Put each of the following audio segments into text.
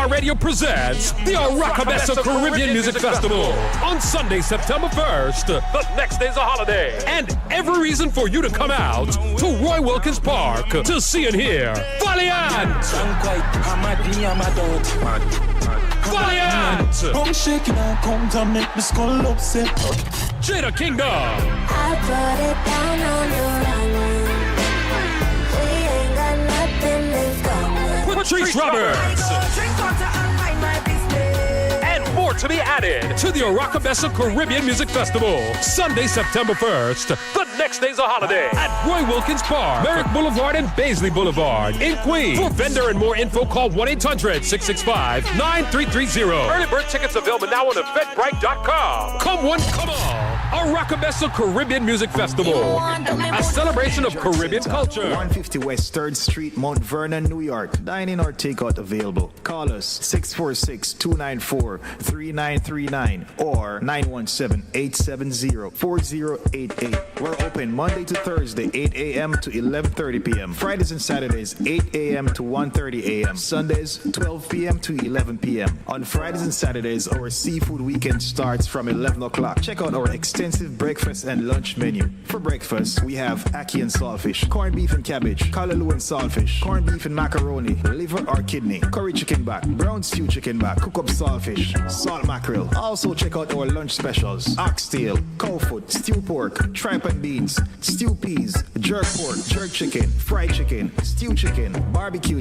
Boulevard Radio presents the Aracabessa Caribbean Music Festival on Sunday, September 1st. The next day's a holiday. And every reason for you to come out to Roy Wilkins Park to see and hear Valiant! Valiant! I'm shaking out, come to make me skull upset. Jada Kingdom! I brought it down on the runway. We ain't got nothing in common. Patrice Roberts! And more to be added to the Aracabessa Caribbean Music Festival. Sunday, September 1st. The next day's a holiday at Roy Wilkins Park, Merrick Boulevard and Baisley Boulevard in Queens. For vendor and more info, call 1-800-665-9330. Early bird tickets available now on Eventbrite.com. Come one, come all. Aracabessa Caribbean Music Festival, a celebration of Caribbean culture. 150 West 3rd Street, Mount Vernon, New York. Dine-in or takeout available. Call us 646-294-3939 or 917-870-4088. We're open Monday to Thursday, 8 a.m. to 11:30 p.m. Fridays and Saturdays, 8 a.m. to 1:30 a.m. Sundays, 12 p.m. to 11 p.m. On Fridays and Saturdays, our seafood weekend starts from 11 o'clock. Check out our extensive breakfast and lunch menu. For breakfast, we have ackee and saltfish, corned beef and cabbage, callaloo and saltfish, corned beef and macaroni, liver or kidney, curry chicken back, brown stew chicken back, cook up saltfish, salt mackerel. Also check out our lunch specials: oxtail, cow foot, stew pork, tripe and beans, stew peas, jerk pork, jerk chicken, fried chicken, stew chicken, barbecue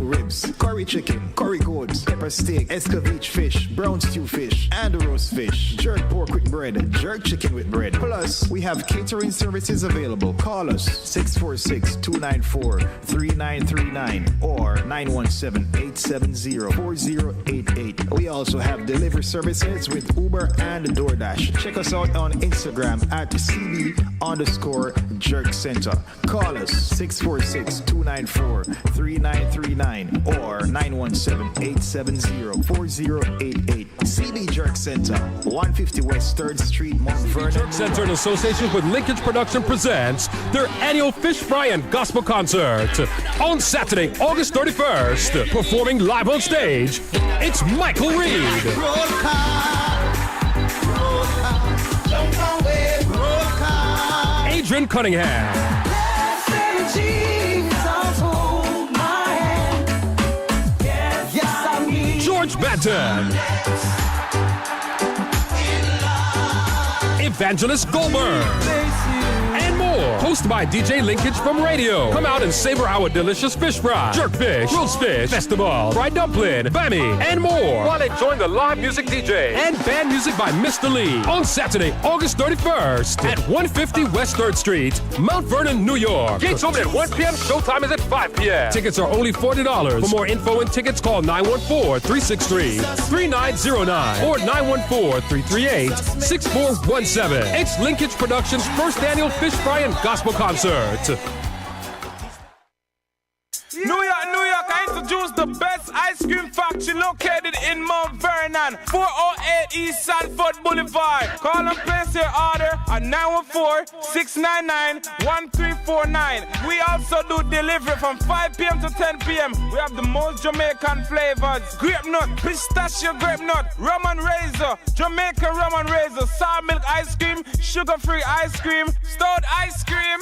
ribs, curry chicken, curry goats, pepper steak, escovitch fish, brown stew fish, and roast fish, jerk pork with bread, jerk chicken with bread. Plus, we have catering services available. Call us 646-294-3939 or 917-870-4088. We also have delivery services with Uber and DoorDash. Check us out on Instagram at CB_Jerk Center. Call us 646-294-3939 or 917-870-4088. CB Jerk Center, 150 West 3rd Street, Mount Vernon. Jerk Center, in association with Linkage Production, presents their annual Fish Fry and Gospel Concert on Saturday, August 31st. Performing live on stage, it's Michael Reed, Adrian Cunningham, George Banton, Evangelist Goldberg, and more. Hosted by DJ Linkage from radio. Come out and savor our delicious fish fry, jerkfish, roast fish, festival, fried dumpling, bammy, and more, while enjoying the live music DJ and band music by Mr. Lee on Saturday, August 31st at 150 West 3rd Street, Mount Vernon, New York. Gates open at 1 p.m. Showtime is at 5 p.m. Tickets are only $40. For more info and tickets, call 914-363-3909 or 914-338-6417. It's Linkage Productions' first annual Fish Fry and Gospel Concert. New York, I introduce the best ice cream factory located in Mount Vernon, 408 East Sanford Boulevard. Call and place your order at 914-699-1349. We also do delivery from 5 p.m. to 10 p.m. We have the most Jamaican flavors: grape nut, pistachio grape nut, rum and raisin, Jamaican rum and raisin, sour milk ice cream, sugar-free ice cream, stout ice cream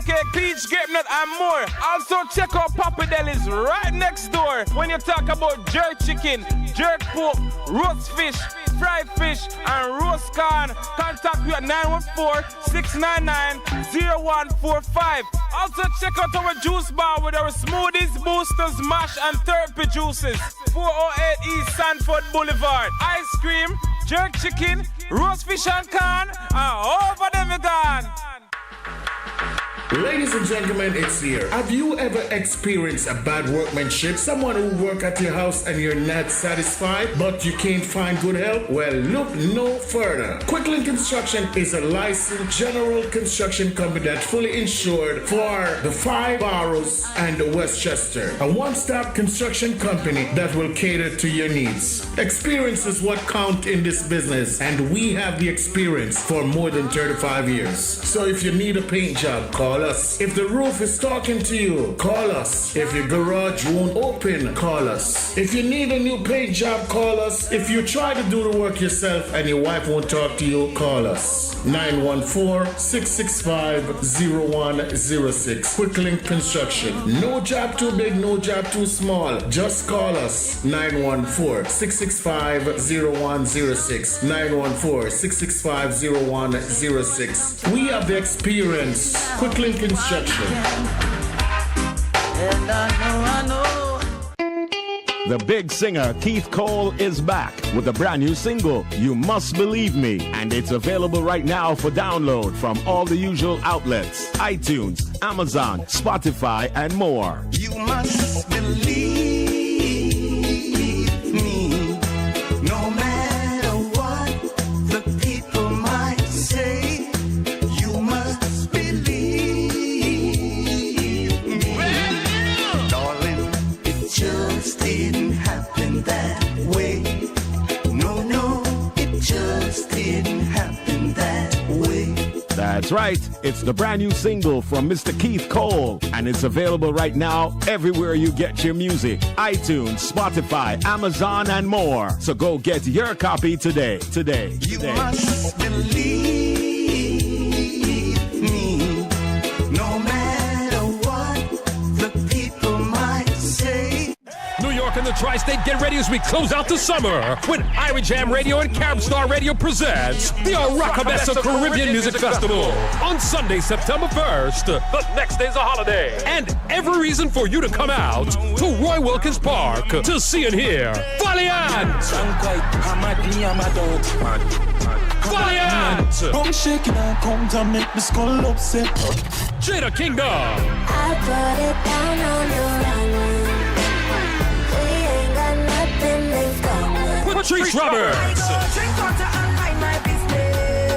cake, peach grape nut, and more. Also check out Papa Deli's right next door. When you talk about jerk chicken, jerk pork, roast fish, fried fish, and roast corn, contact me at 914-699-0145. Also check out our juice bar with our smoothies, boosters, mash, and therapy juices. 408 East Sanford Boulevard. Ice cream, jerk chicken, roast fish and corn, and over them you gone. Ladies and gentlemen, it's here. Have you ever experienced a bad workmanship? Someone who work at your house and you're not satisfied, but you can't find good help? Well, look no further. Quicklink Construction is a licensed general construction company that's fully insured for the 5 boroughs and Westchester. A one-stop construction company that will cater to your needs. Experience is what counts in this business, and we have the experience for more than 35 years. So if you need a paint job, call call us. If the roof is talking to you, call us. If your garage won't open, call us. If you need a new paint job, call us. If you try to do the work yourself and your wife won't talk to you, call us. 914-665-0106. Quick Link Construction. No job too big, no job too small. Just call us. 914-665-0106. 914-665-0106. We have the experience. Quick Link Construction. And I know. The big singer Keith Cole is back with a brand new single, You Must Believe Me, and it's available right now for download from all the usual outlets, iTunes, Amazon, Spotify, and more. You must believe me, no matter what the people might say. You must believe me, darling. It just didn't happen that way. No, it just didn't happen that way. That's right, it's the brand new single from Mr. Keith Cole, and it's available right now everywhere you get your music, iTunes, Spotify, Amazon, and more. So go get your copy today. You must believe me, no matter what the people might say. New York and the Tri-State, get ready as we close out the summer when Irie Jam Radio and Carib Star Radio presents the Rockabessa Caribbean Music Festival on Sunday, September 1st. The next day's a holiday, and every reason for you to come out to Roy Wilkins Park to see and hear Valiant! Valiant! Come shake it and come to make me skull upset. Jada Kingdom! I put it down on the runway. We ain't got nothing in common. Patrice Roberts!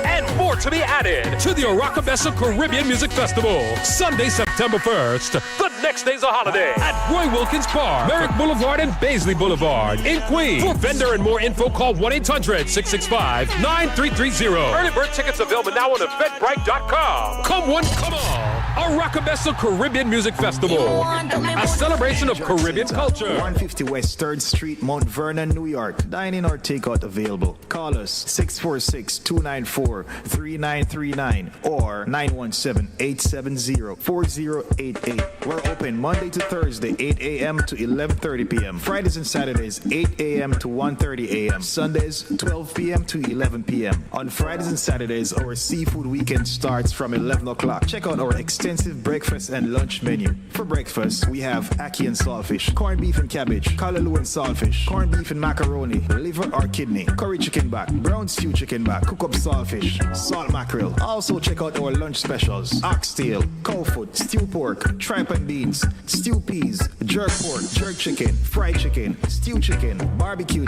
And more to be added to the Rockabessa Caribbean Music Festival. Sunday, September 1st. The next day's a holiday at Roy Wilkins Park, Merrick Boulevard and Baisley Boulevard in Queens. For vendor and more info, call 1-800-665-9330. Early bird tickets available now on Eventbrite.com. Come one, come all. A Rockabessa Caribbean Music Festival. A celebration of Caribbean culture. 150 West 3rd Street, Mount Vernon, New York. Dine-in or takeout available. Call us 646-294-3939 or 917-870-4088. We're open Monday to Thursday, 8 a.m. to 11:30 p.m. Fridays and Saturdays, 8 a.m. to 1:30 a.m. Sundays, 12 p.m. to 11 p.m. On Fridays and Saturdays, our seafood weekend starts from 11 o'clock. Check out our extensive breakfast and lunch menu. For breakfast, we have ackee and saltfish, corned beef and cabbage, callaloo and saltfish, corned beef and macaroni, liver or kidney, curry chicken back, brown stew chicken back, cook up saltfish, salt mackerel. Also check out our lunch specials: oxtail, cow foot, stew pork, tripe and beans, stew peas, jerk pork, jerk chicken, fried chicken, stew chicken, barbecue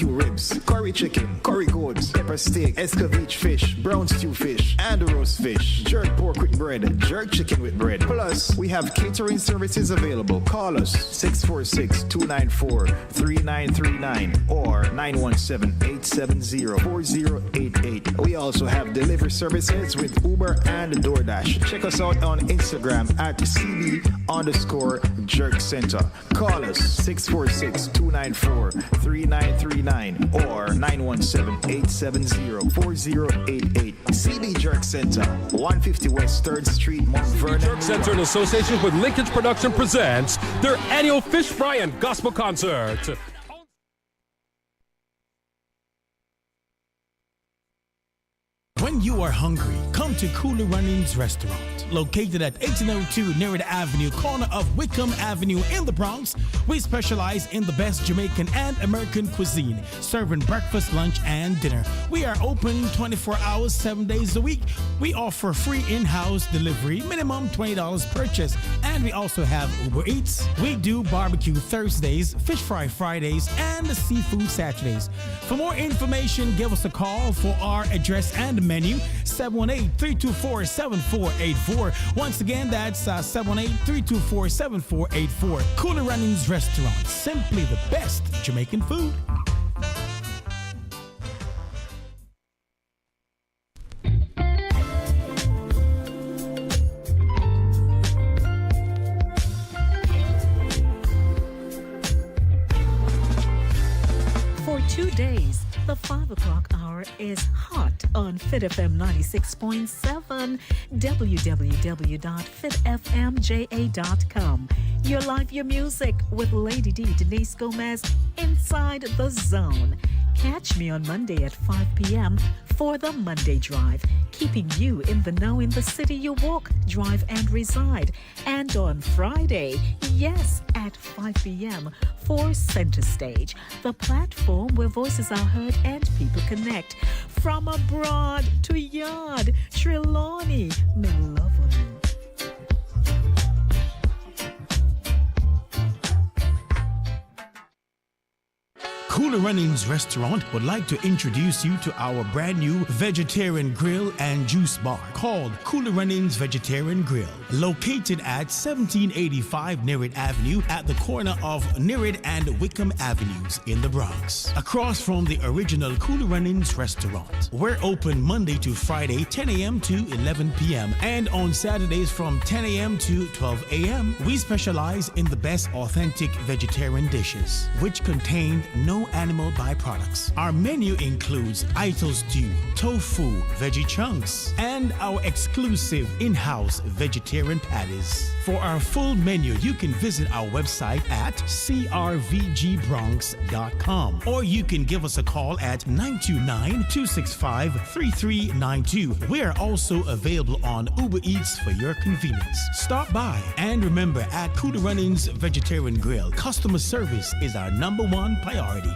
ribs, curry chicken, curry goats, pepper steak, escovitch fish, brown stew fish, and roast fish, jerk pork with bread, jerk chicken with bread. Plus, we have catering services available. Call us 646-294-3939 or 917-870-4088. We also have delivery services with Uber and DoorDash. Check us out on Instagram at CB_Jerk Center. Call us 646-294-3939 or 917-870-4088. CB Jerk Center, 150 West 3rd Street, Mount Vernon. Jerk Center, in association with Linkage Production, presents their annual Fish Fry and Gospel Concert. When you are hungry, come to Cooler Runnings Restaurant. Located at 1802 Nerid Avenue, corner of Wickham Avenue in the Bronx, we specialize in the best Jamaican and American cuisine, serving breakfast, lunch, and dinner. We are open 24 hours, 7 days a week. We offer free in-house delivery, minimum $20 purchase, and we also have Uber Eats. We do barbecue Thursdays, fish fry Fridays, and seafood Saturdays. For more information, give us a call for our address and menu, 718-324-7484. Once again, that's 718-324-7484. Cooler Runnings Restaurant, simply the best Jamaican food. 2 days, the 5 o'clock hour is hot on Fit FM 96.7, www.fitfmja.com. Your life, your music with Lady D, Denise Gomez, Inside the Zone. Catch me on Monday at 5 p.m. for the Monday Drive, keeping you in the know in the city you walk, drive, and reside. And on Friday, yes, at 5 p.m. for Center Stage, the platform where voices are heard and people connect. From abroad to yard, Trelawney, me love you. Cooler Runnings Restaurant would like to introduce you to our brand new vegetarian grill and juice bar called Cooler Runnings Vegetarian Grill, located at 1785 Nerid Avenue at the corner of Nerid and Wickham Avenues in the Bronx, across from the original Cooler Runnings Restaurant. We're open Monday to Friday, 10 a.m. to 11 p.m. and on Saturdays from 10 a.m. to 12 a.m. We specialize in the best authentic vegetarian dishes, which contain no animal byproducts. Our menu includes Ito stew, tofu, veggie chunks, and our exclusive in-house vegetarian patties. For our full menu, you can visit our website at crvgbronx.com, or you can give us a call at 929-265-3392. We are also available on Uber Eats for your convenience. Stop by, and remember, at Cooler Runnings Vegetarian Grill, customer service is our #1 priority.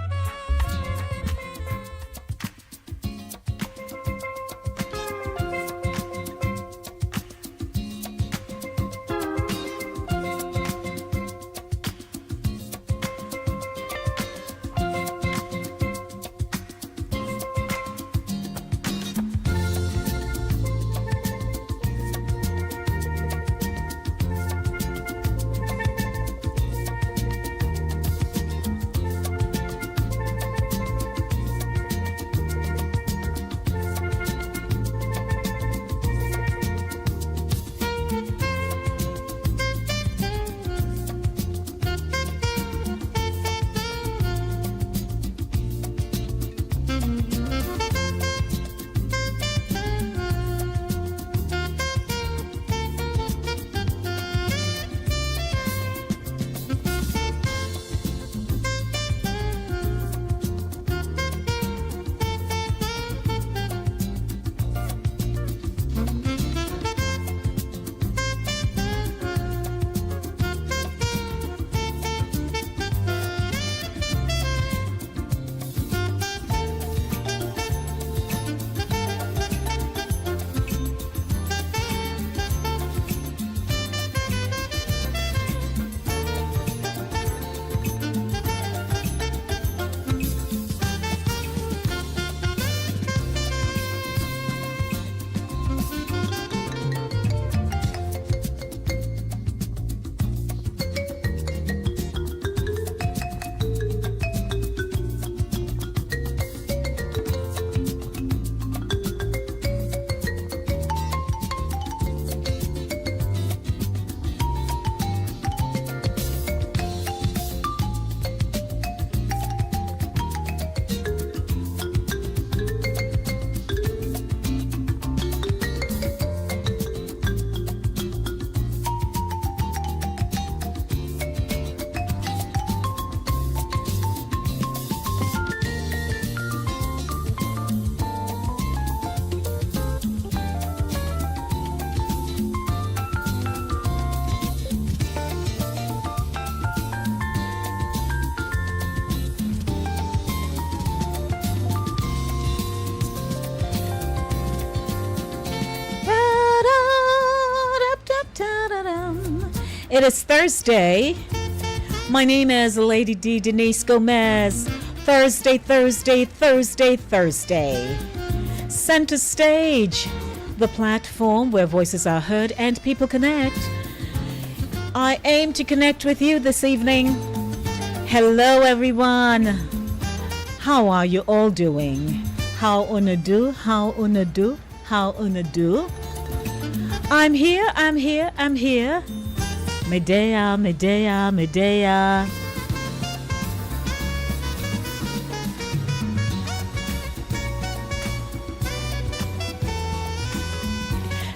It is Thursday. My name is Lady D, Denise Gomez. Thursday, Thursday, Thursday, Thursday. Center Stage, the platform where voices are heard and people connect. I aim to connect with you this evening. Hello, everyone. How are you all doing? How una do? How una do? How una do? I'm here, I'm here, I'm here. Medea, Medea, Medea.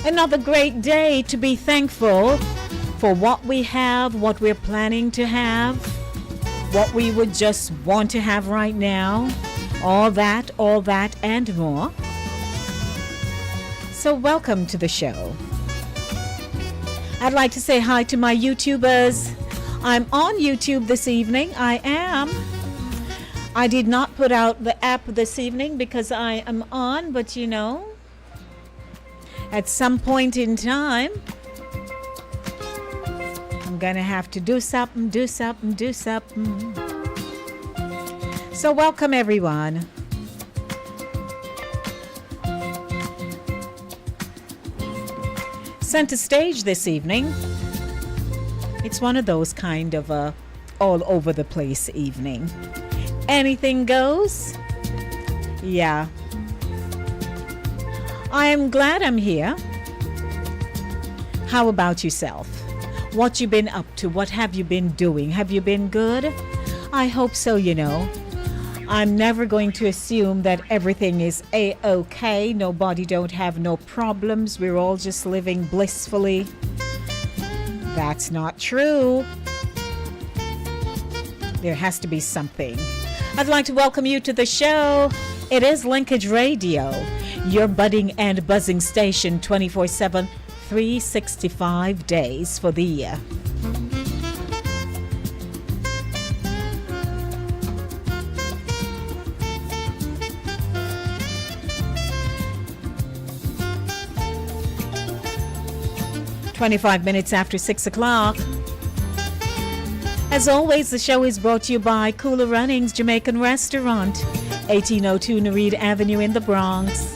Another great day to be thankful for what we have, what we're planning to have, what we would just want to have right now. All that, and more. So welcome to the show. I'd like to say hi to my YouTubers. I'm on YouTube this evening. I am. I did not put out the app this evening because I am on, but you know, at some point in time, I'm gonna have to do something. So welcome everyone. Center stage this evening. It's one of those kind of all over the place evening. Anything goes. Yeah. I am glad I'm here. How about yourself? What you been up to? What have you been doing? Have you been good? I hope so, you know. I'm never going to assume that everything is A-OK. Nobody don't have no problems. We're all just living blissfully. That's not true. There has to be something. I'd like to welcome you to the show. It is Linkage Radio, your budding and buzzing station 24/7, 365 days for the year. "25 minutes after 6 o'clock. As always, the show is brought to you by Cooler Runnings Jamaican Restaurant, 1802 Nereid Avenue in the Bronx.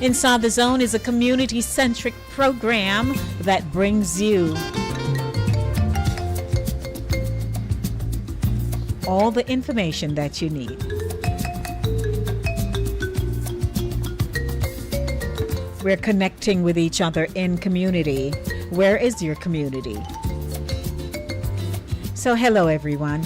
Inside the Zone is a community-centric program that brings you all the information that you need. We're connecting with each other in community. Where is your community? So hello everyone.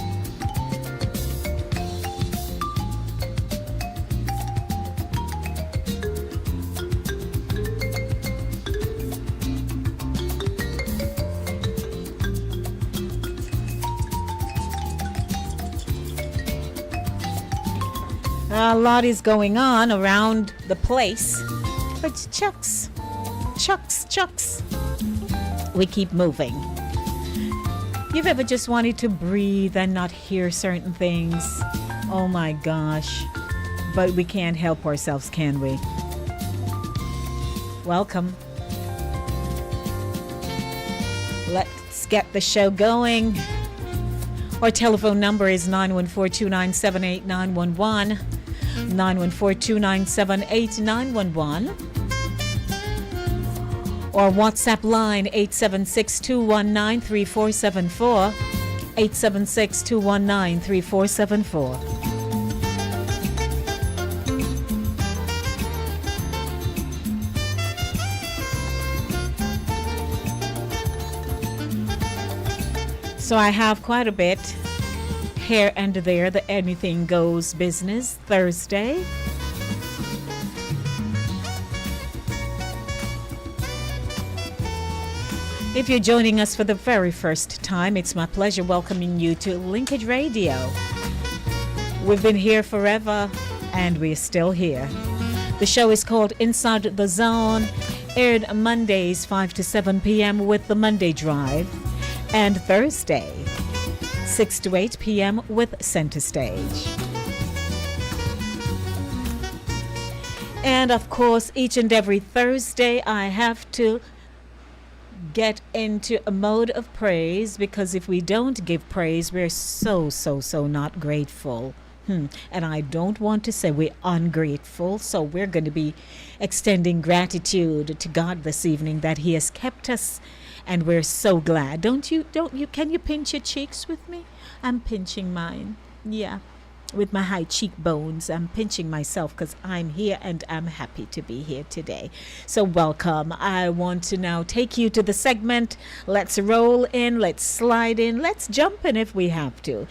A lot is going on around the place, but chucks, we keep moving. You've ever just wanted to breathe and not hear certain things? Oh my gosh. But we can't help ourselves, can we? Welcome. Let's get the show going. Our telephone number is 914-297-8911. 914-297-8911. Or WhatsApp line 876-219-3474. 876-219-3474. So I have quite a bit here and there, the Anything Goes business Thursday. If you're joining us for the very first time, it's my pleasure welcoming you to Linkage Radio. We've been here forever, and we're still here. The show is called Inside the Zone, aired Mondays 5 to 7 p.m. with the Monday Drive, and Thursday 6 to 8 p.m. with Center Stage. And of course, each and every Thursday, I have to get into a mode of praise, because if we don't give praise, we're so not grateful. And I don't want to say we're ungrateful, so we're going to be extending gratitude to God this evening that He has kept us, and we're so glad. Don't you, can you pinch your cheeks with me? I'm pinching mine. Yeah. With my high cheekbones, I'm pinching myself because I'm here and I'm happy to be here today. So welcome. I want to now take you to the segment. Let's roll in, let's slide in, let's jump in if we have to.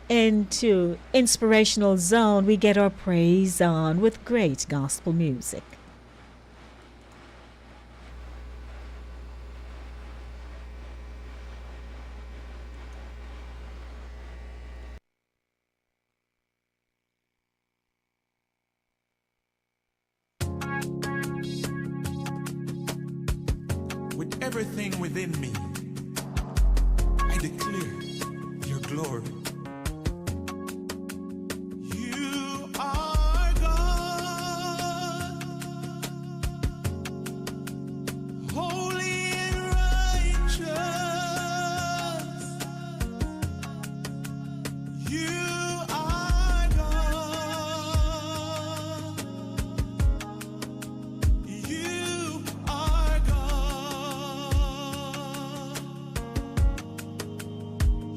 Into Inspirational Zone, we get our praise on with great gospel music. everything within me, I declare your glory. You are God, holy and righteous. You are God. You are God.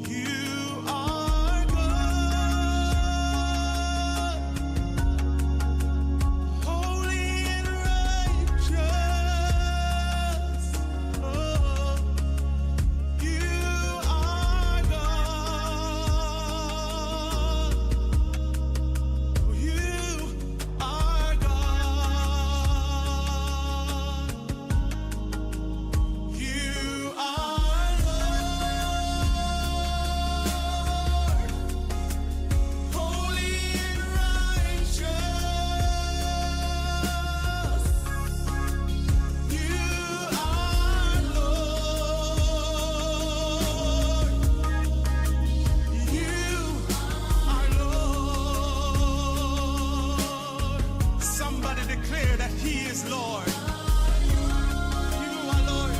You are God, holy and righteous. Oh, you are God. You are God. You are Lord, holy and righteous. You are Lord. You are Lord. Somebody declare that He is Lord. You are Lord.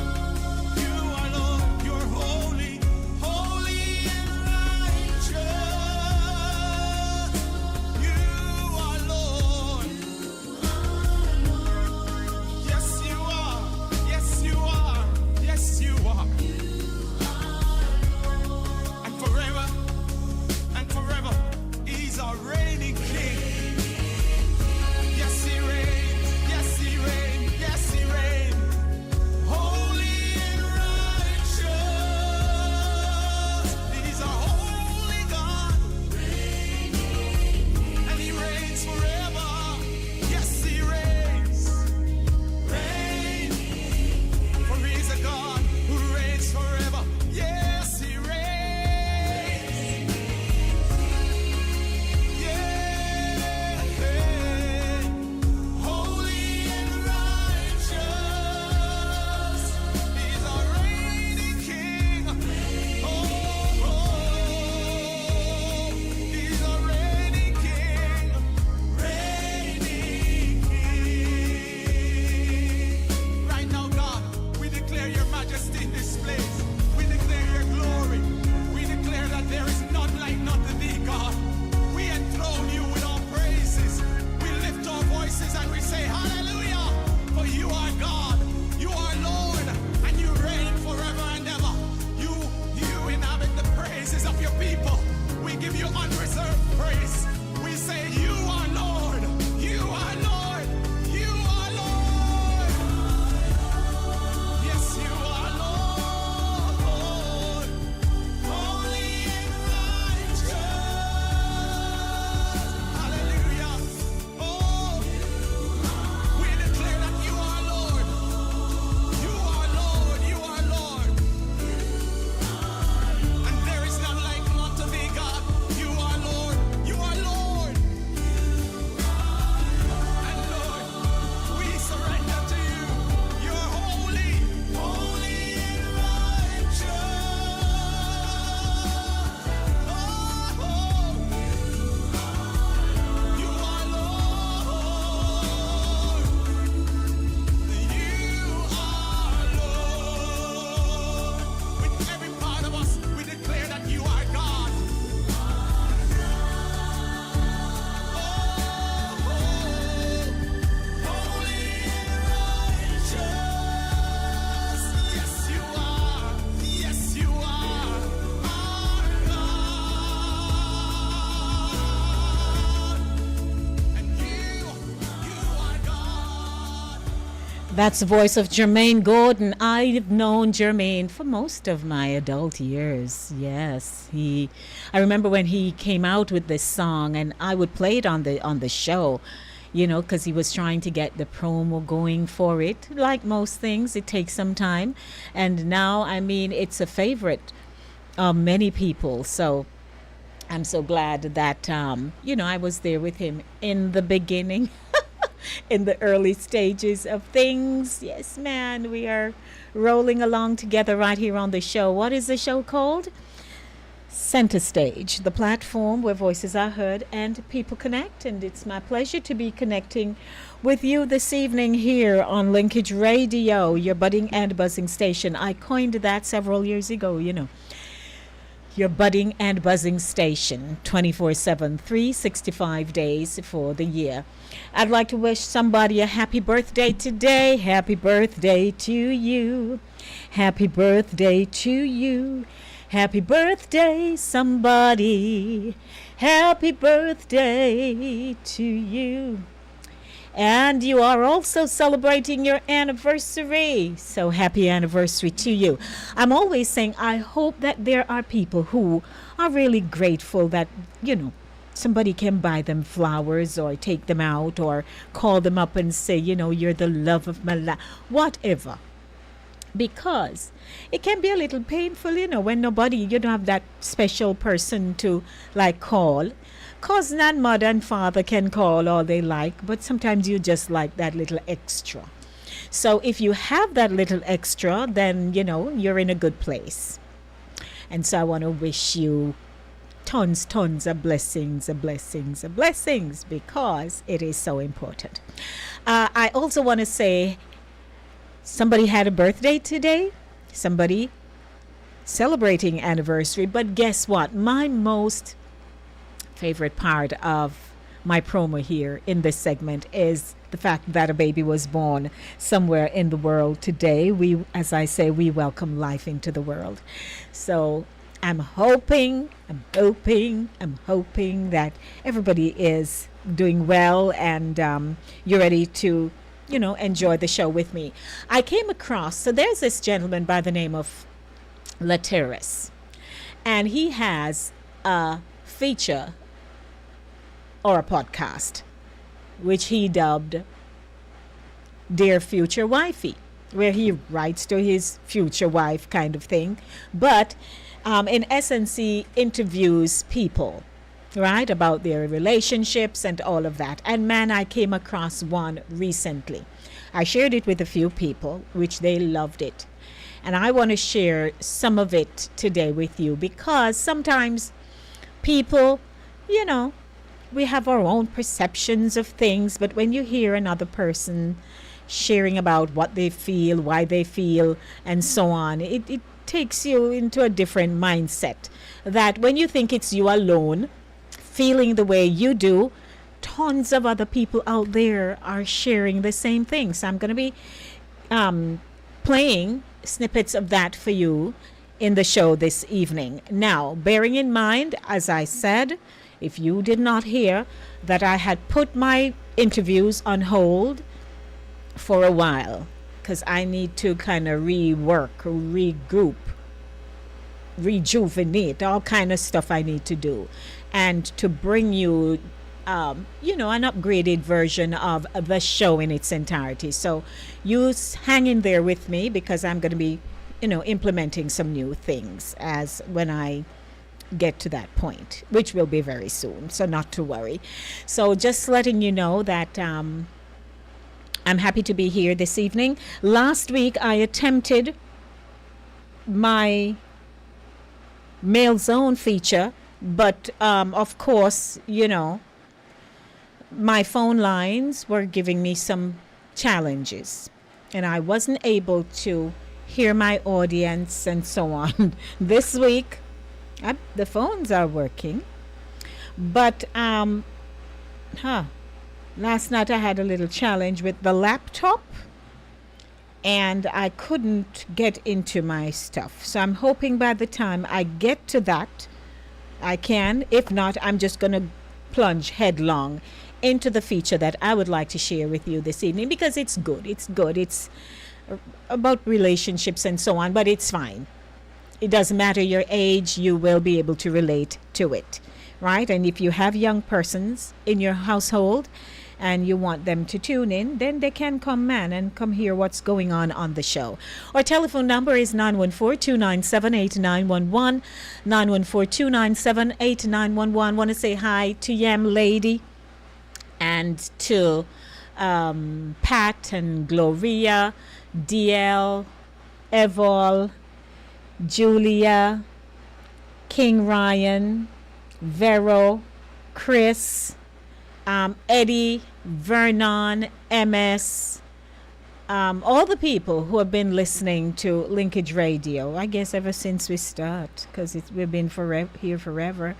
You are Lord. You're holy, holy and righteous. You are Lord. Yes, you are. Yes, you are. Yes, you are. And forever, He's our reigning King. Yes, He reigns. Yes, He reigns. Yes, He reigns. Holy and righteous. He's our holy God. And He reigns forever. Yes, He reigns. Reign. For He's a God who reigns forever. Yes, He reigns. Yeah. Holy and righteous. He's our reigning King. Oh, He's our reigning King. Reigning King. Right now, God, we declare your majesty in this place. We declare your glory. We declare that there is none like unto thee, God. We enthrone you with our praises. We lift our voices and we say, hallelujah, for you are God. You are Lord, and you reign forever and ever. You inhabit the praises of your people. We give you unreserved praise. We say, you are Lord. You are Lord. You are Lord. Yes, you are Lord. Holy and righteous. Hallelujah. Oh, we declare that you are Lord. You are Lord. You are Lord. And there is none like unto thee, God. You are Lord. You are Lord. And Lord, we surrender to you. You're holy, holy and righteous. Oh, you are Lord. You are Lord. With every part of us, we declare that you are God. Holy and righteous. Yes, you are. Yes, you are. Our God. And you are God. That's the voice of Jermaine Gordon. I've known Jermaine for most of my adult years. Yes, I remember when he came out with this song, and I would play it on the show, because he was trying to get the promo going for it. Like most things, it takes some time, and now, I mean, it's a favorite of many people. So I'm so glad that I was there with him in the beginning. in the early stages of things. Yes, man, we are rolling along together right here on the show. What is the show called? Center Stage, the platform where voices are heard and people connect. And it's my pleasure to be connecting with you this evening here on Linkage Radio, your budding and buzzing station. I coined that several years ago, you know. Your budding and buzzing station, 24/7, 365 days for the year. I'd like to wish somebody a happy birthday today. Happy birthday to you. Happy birthday to you. Happy birthday, somebody. Happy birthday to you. And you are also celebrating your anniversary. So happy anniversary to you. I'm always saying I hope that there are people who are really grateful that, you know, somebody can buy them flowers or take them out or call them up and say, you know, you're the love of my life. Whatever. Because it can be a little painful, you know, when you don't have that special person to like call. Cousin and mother and father can call all they like, but sometimes you just like that little extra. So if you have that little extra, then, you know, you're in a good place. And so I want to wish you tons of blessings, because it is so important. I also want to say, somebody had a birthday today, somebody celebrating anniversary, but guess what? My most favorite part of my promo here in this segment is the fact that a baby was born somewhere in the world today. As I say, we welcome life into the world. So I'm hoping that everybody is doing well and you're ready to, you know, enjoy the show with me. I came across, so there's this gentleman by the name of Lateris, and he has a feature or a podcast which he dubbed Dear Future Wifey, where he writes to his future wife kind of thing, but in essence he interviews people, right, about their relationships and all of that. And man, I came across one recently. I shared it with a few people, which they loved it. And I want to share some of it today with you, because sometimes people, you know, we have our own perceptions of things, but when you hear another person sharing about what they feel, why they feel, and so on, it takes you into a different mindset, that when you think it's you alone feeling the way you do, tons of other people out there are sharing the same thing. So I'm going to be playing snippets of that for you in the show this evening. Now, bearing in mind, as I said, if you did not hear, that I had put my interviews on hold for a while because I need to kind of rework, regroup, rejuvenate, all kind of stuff I need to do, and to bring you you know, an upgraded version of the show in its entirety. So you hang in there with me, because I'm going to be, you know, implementing some new things as when I get to that point, which will be very soon, so not to worry. So just letting you know that I'm happy to be here this evening. Last week I attempted my Male Zone feature, but of course, you know, my phone lines were giving me some challenges and I wasn't able to hear my audience and so on. This week the phones are working, but last night I had a little challenge with the laptop and I couldn't get into my stuff. So I'm hoping by the time I get to that, I can. If not, I'm just going to plunge headlong into the feature that I would like to share with you this evening, because it's good. It's good. It's about relationships and so on, but it's fine. It doesn't matter your age, you will be able to relate to it, right? And if you have young persons in your household and you want them to tune in, then they can come and come hear what's going on the show. Our telephone number is 914-297-8911, 914-297-8911. Want to say hi to Yam Lady and to Pat and Gloria, DL, Evol, Julia, King Ryan, Vero, Chris, Eddie, Vernon, MS, all the people who have been listening to Linkage Radio, I guess ever since we start, because we've been here forever.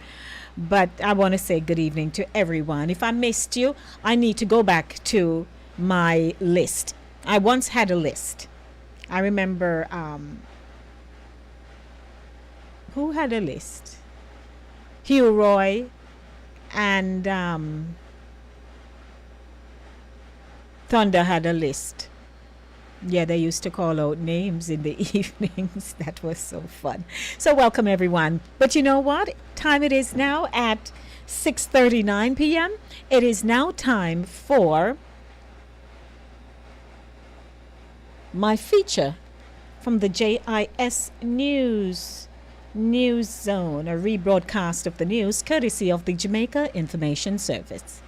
But I want to say good evening to everyone. If I missed you, I need to go back to my list. I once had a list. I remember, who had a list? Hugh Roy and Thunder had a list. Yeah, they used to call out names in the evenings. That was so fun. So welcome, everyone. But you know what? Time it is now at 6:39 p.m. It is now time for my feature from the JIS News Zone, a rebroadcast of the news courtesy of the Jamaica Information Service.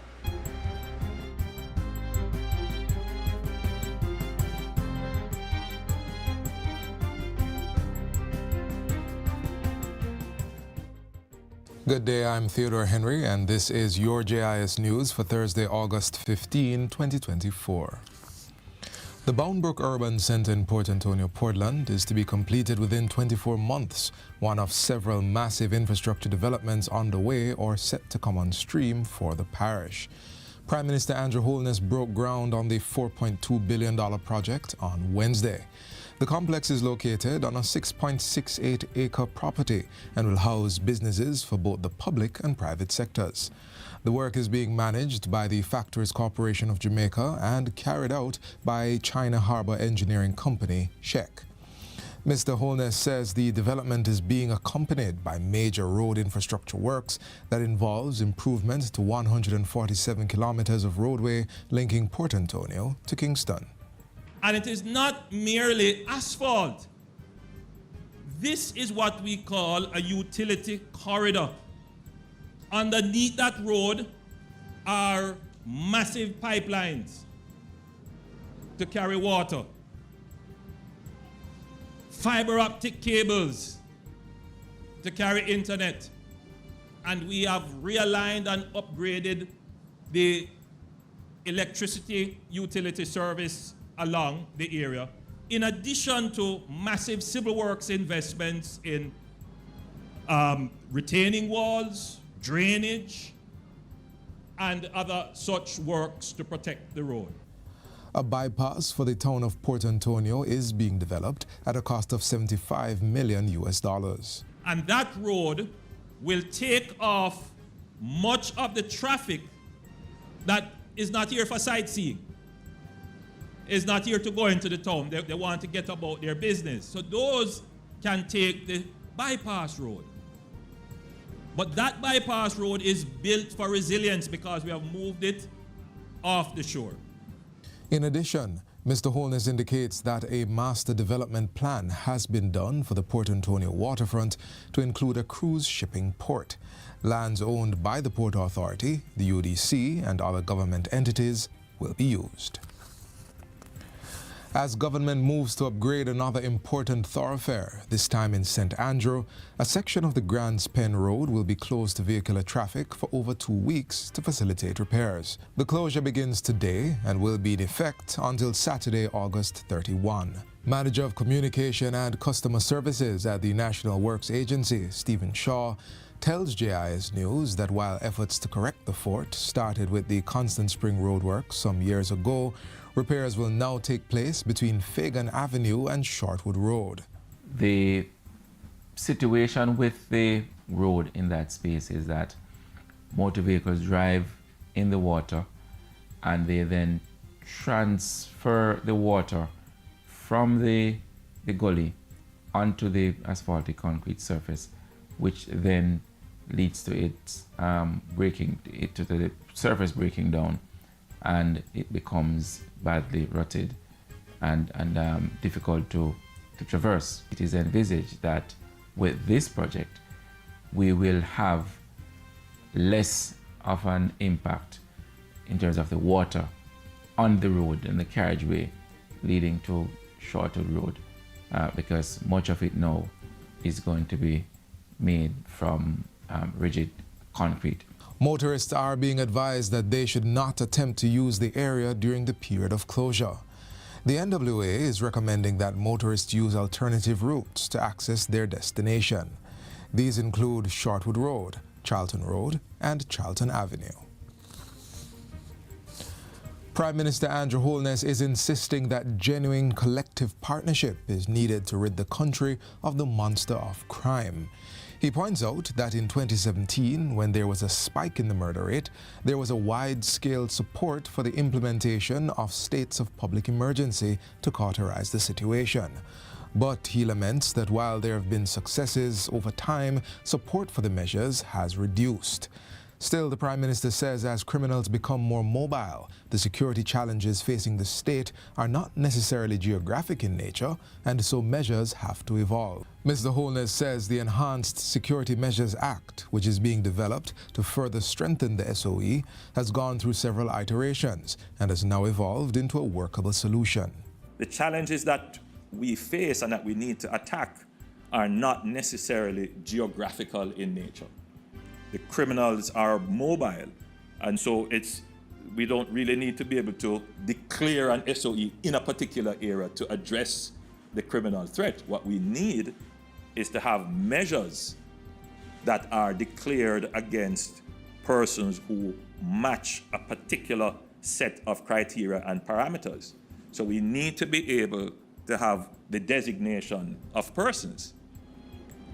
Good day, I'm Theodore Henry, and this is your JIS News for Thursday, August 15, 2024. The Boundbrook Urban Center in Port Antonio, Portland is to be completed within 24 months, one of several massive infrastructure developments underway or set to come on stream for the parish. Prime Minister Andrew Holness broke ground on the $4.2 billion project on Wednesday. The complex is located on a 6.68-acre property and will house businesses for both the public and private sectors. The work is being managed by the Factories Corporation of Jamaica and carried out by China Harbor Engineering Company, SHEC. Mr. Holness says the development is being accompanied by major road infrastructure works that involves improvements to 147 kilometers of roadway linking Port Antonio to Kingston. And it is not merely asphalt. This is what we call a utility corridor. Underneath that road are massive pipelines to carry water, fiber optic cables to carry internet, and we have realigned and upgraded the electricity utility service along the area, in addition to massive civil works investments in retaining walls, drainage, and other such works to protect the road. A bypass for the town of Port Antonio is being developed at a cost of $75 million. And that road will take off much of the traffic that is not here for sightseeing, is not here to go into the town. They want to get about their business. So those can take the bypass road. But that bypass road is built for resilience because we have moved it off the shore. In addition, Mr. Holness indicates that a master development plan has been done for the Port Antonio waterfront to include a cruise shipping port. Lands owned by the Port Authority, the UDC, and other government entities will be used. As government moves to upgrade another important thoroughfare, this time in St. Andrew, a section of the Grants Pen Road will be closed to vehicular traffic for over 2 weeks to facilitate repairs. The closure begins today and will be in effect until Saturday, August 31. Manager of Communication and Customer Services at the National Works Agency, Stephen Shaw, tells JIS News that while efforts to correct the fort started with the Constant Spring roadwork some years ago, repairs will now take place between Fagan Avenue and Shortwood Road. The situation with the road in that space is that motor vehicles drive in the water and they then transfer the water from the gully onto the asphaltic concrete surface, which then leads to it to the surface breaking down, and it becomes badly rutted and difficult to traverse. It is envisaged that with this project, we will have less of an impact in terms of the water on the road and the carriageway leading to Shortwood Road, because much of it now is going to be made from rigid concrete. Motorists are being advised that they should not attempt to use the area during the period of closure. The NWA is recommending that motorists use alternative routes to access their destination. These include Shortwood Road, Charlton Road, and Charlton Avenue. Prime Minister Andrew Holness is insisting that genuine collective partnership is needed to rid the country of the monster of crime. He points out that in 2017, when there was a spike in the murder rate, there was a wide-scale support for the implementation of states of public emergency to cauterize the situation. But he laments that while there have been successes over time, support for the measures has reduced. Still, the Prime Minister says as criminals become more mobile, the security challenges facing the state are not necessarily geographic in nature, and so measures have to evolve. Mr. Holness says the Enhanced Security Measures Act, which is being developed to further strengthen the SOE, has gone through several iterations and has now evolved into a workable solution. The challenges that we face and that we need to attack are not necessarily geographical in nature. The criminals are mobile, and so we don't really need to be able to declare an SOE in a particular area to address the criminal threat. What we need is to have measures that are declared against persons who match a particular set of criteria and parameters. So we need to be able to have the designation of persons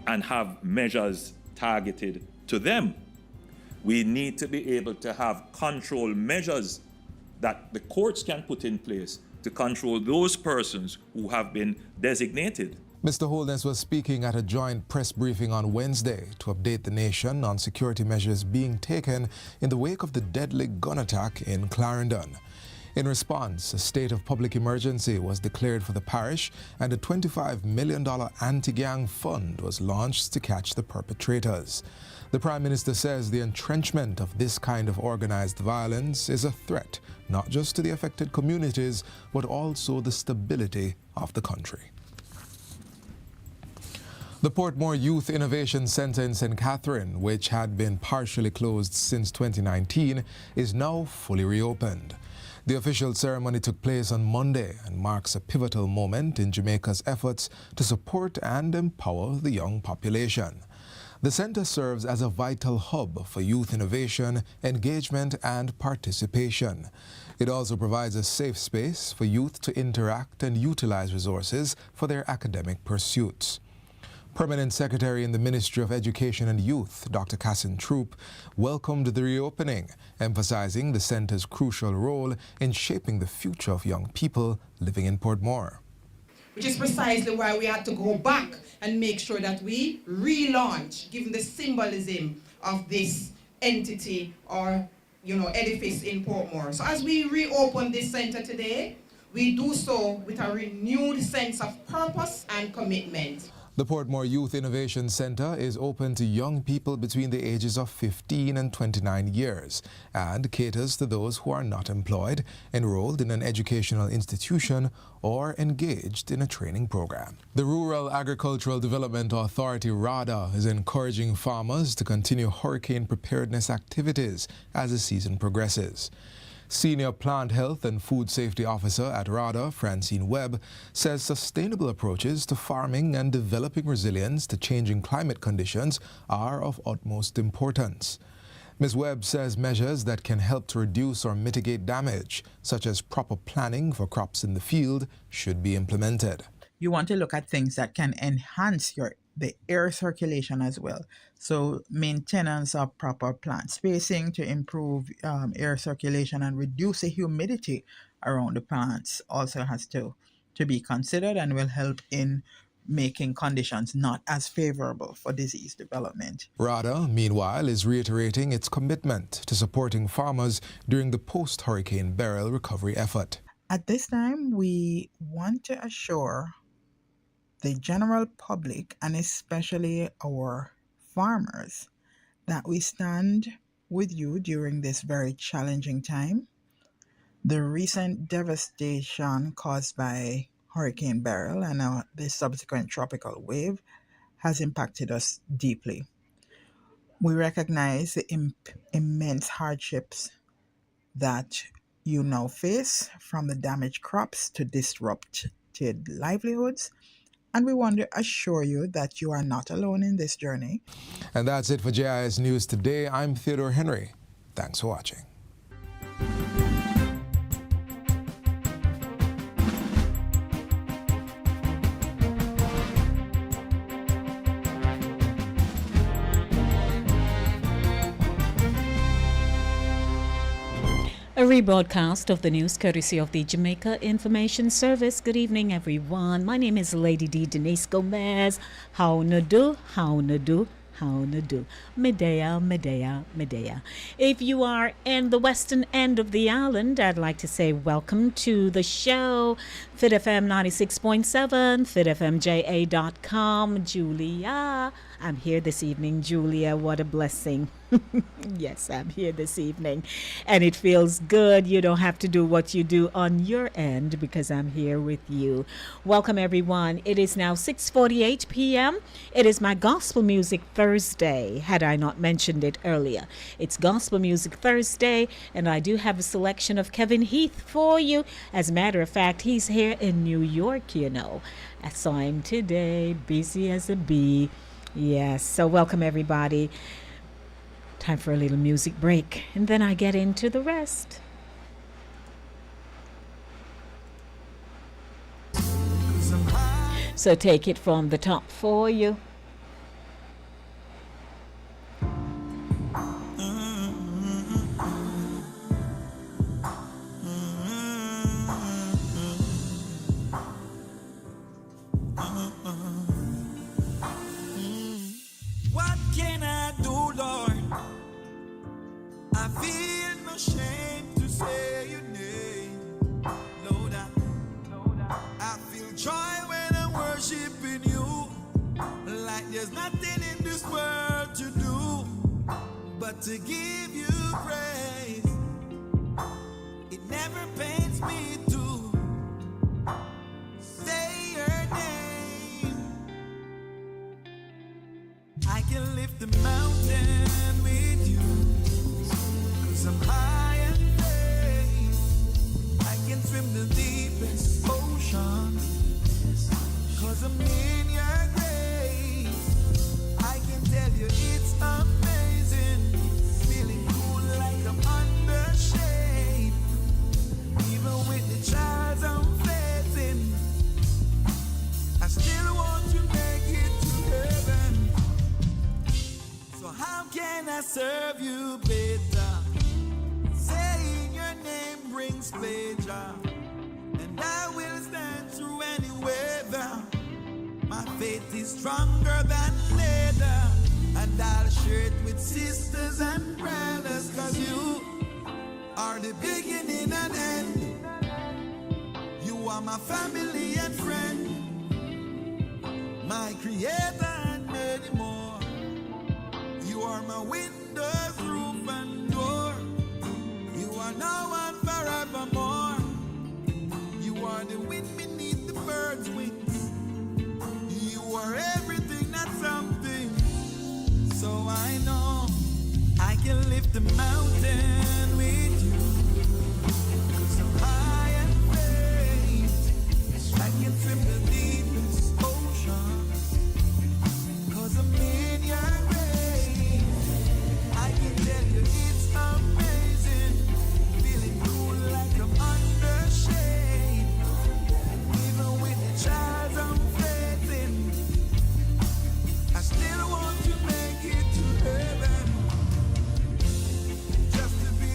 and have measures targeted to them. We need to be able to have control measures that the courts can put in place to control those persons who have been designated. Mr. Holness was speaking at a joint press briefing on Wednesday to update the nation on security measures being taken in the wake of the deadly gun attack in Clarendon. In response, a state of public emergency was declared for the parish and a $25 million anti-gang fund was launched to catch the perpetrators. The Prime Minister says the entrenchment of this kind of organized violence is a threat, not just to the affected communities, but also the stability of the country. The Portmore Youth Innovation Center in St. Catherine, which had been partially closed since 2019, is now fully reopened. The official ceremony took place on Monday and marks a pivotal moment in Jamaica's efforts to support and empower the young population. The center serves as a vital hub for youth innovation, engagement, and participation. It also provides a safe space for youth to interact and utilize resources for their academic pursuits. Permanent Secretary in the Ministry of Education and Youth, Dr. Cassin Troop, welcomed the reopening, emphasizing the center's crucial role in shaping the future of young people living in Portmore. Which is precisely why we had to go back and make sure that we relaunch, given the symbolism of this entity or, edifice in Portmore. So as we reopen this center today, we do so with a renewed sense of purpose and commitment. The Portmore Youth Innovation Center is open to young people between the ages of 15 and 29 years and caters to those who are not employed, enrolled in an educational institution, or engaged in a training program. The Rural Agricultural Development Authority, RADA, is encouraging farmers to continue hurricane preparedness activities as the season progresses. Senior Plant Health and Food Safety Officer at RADA, Francine Webb, says sustainable approaches to farming and developing resilience to changing climate conditions are of utmost importance. Ms. Webb says measures that can help to reduce or mitigate damage, such as proper planning for crops in the field, should be implemented. You want to look at things that can enhance the air circulation as well. So maintenance of proper plant spacing to improve air circulation and reduce the humidity around the plants also has to be considered and will help in making conditions not as favorable for disease development. RADA, meanwhile, is reiterating its commitment to supporting farmers during the post-Hurricane Beryl recovery effort. At this time, we want to assure the general public and especially our farmers that we stand with you during this very challenging time, The recent devastation caused by Hurricane Beryl and the subsequent tropical wave has impacted us deeply. We recognize the immense hardships that you now face, from the damaged crops to disrupted livelihoods, and we want to assure you that you are not alone in this journey. And that's it for JIS News today. I'm Theodore Henry. Thanks for watching. A rebroadcast of the news courtesy of the Jamaica Information Service. Good evening, everyone. My name is Lady D. Denise Gomez. How na do? How na do? How na do? Medea, Medea, Medea. If you are in the western end of the island, I'd like to say welcome to the show. Fit FM 96.7, fitfmja.com. Julia, I'm here this evening. Julia, what a blessing. Yes, I'm here this evening, and it feels good. You don't have to do what you do on your end because I'm here with you. Welcome, everyone. It is now 6:48 p.m. It is my Gospel Music Thursday, had I not mentioned it earlier. It's Gospel Music Thursday, and I do have a selection of Kevin Heath for you. As a matter of fact, he's here in New York, you know. I saw him today, busy as a bee. Yes, so welcome, everybody. Time for a little music break, and then I get into the rest. So take it from the top for you. What can I do, Lord? I feel no shame to say your name. Lord, I feel joy when I'm worshiping you. Like there's nothing in this world to do but to give you praise. It never pains me to say your name. I can lift the mountain with you. I'm high and faith. I can swim the deepest ocean, 'cause I'm in your grace. I can tell you it's amazing, feeling cool like I'm under shade. Even with the trials I'm facing, I still want to make it to heaven. So how can I serve you better? Saying your name brings pleasure, and I will stand through any weather. My faith is stronger than leather, and I'll share it with sisters and brothers, 'cause you are the beginning and end. You are my family and friend, my creator and many more. You are my windows, roof and door. You are now and forevermore. You are the wind beneath the bird's wings. You are everything, not something. So I know I can lift the mountain with you. 'Cause I'm high and faith. I can swim the deepest ocean, 'cause I'm in your grace. I can tell you it's amazing, feeling cool like I'm under shade. Even with the trials I'm facing, I still want to make it to heaven. Just to be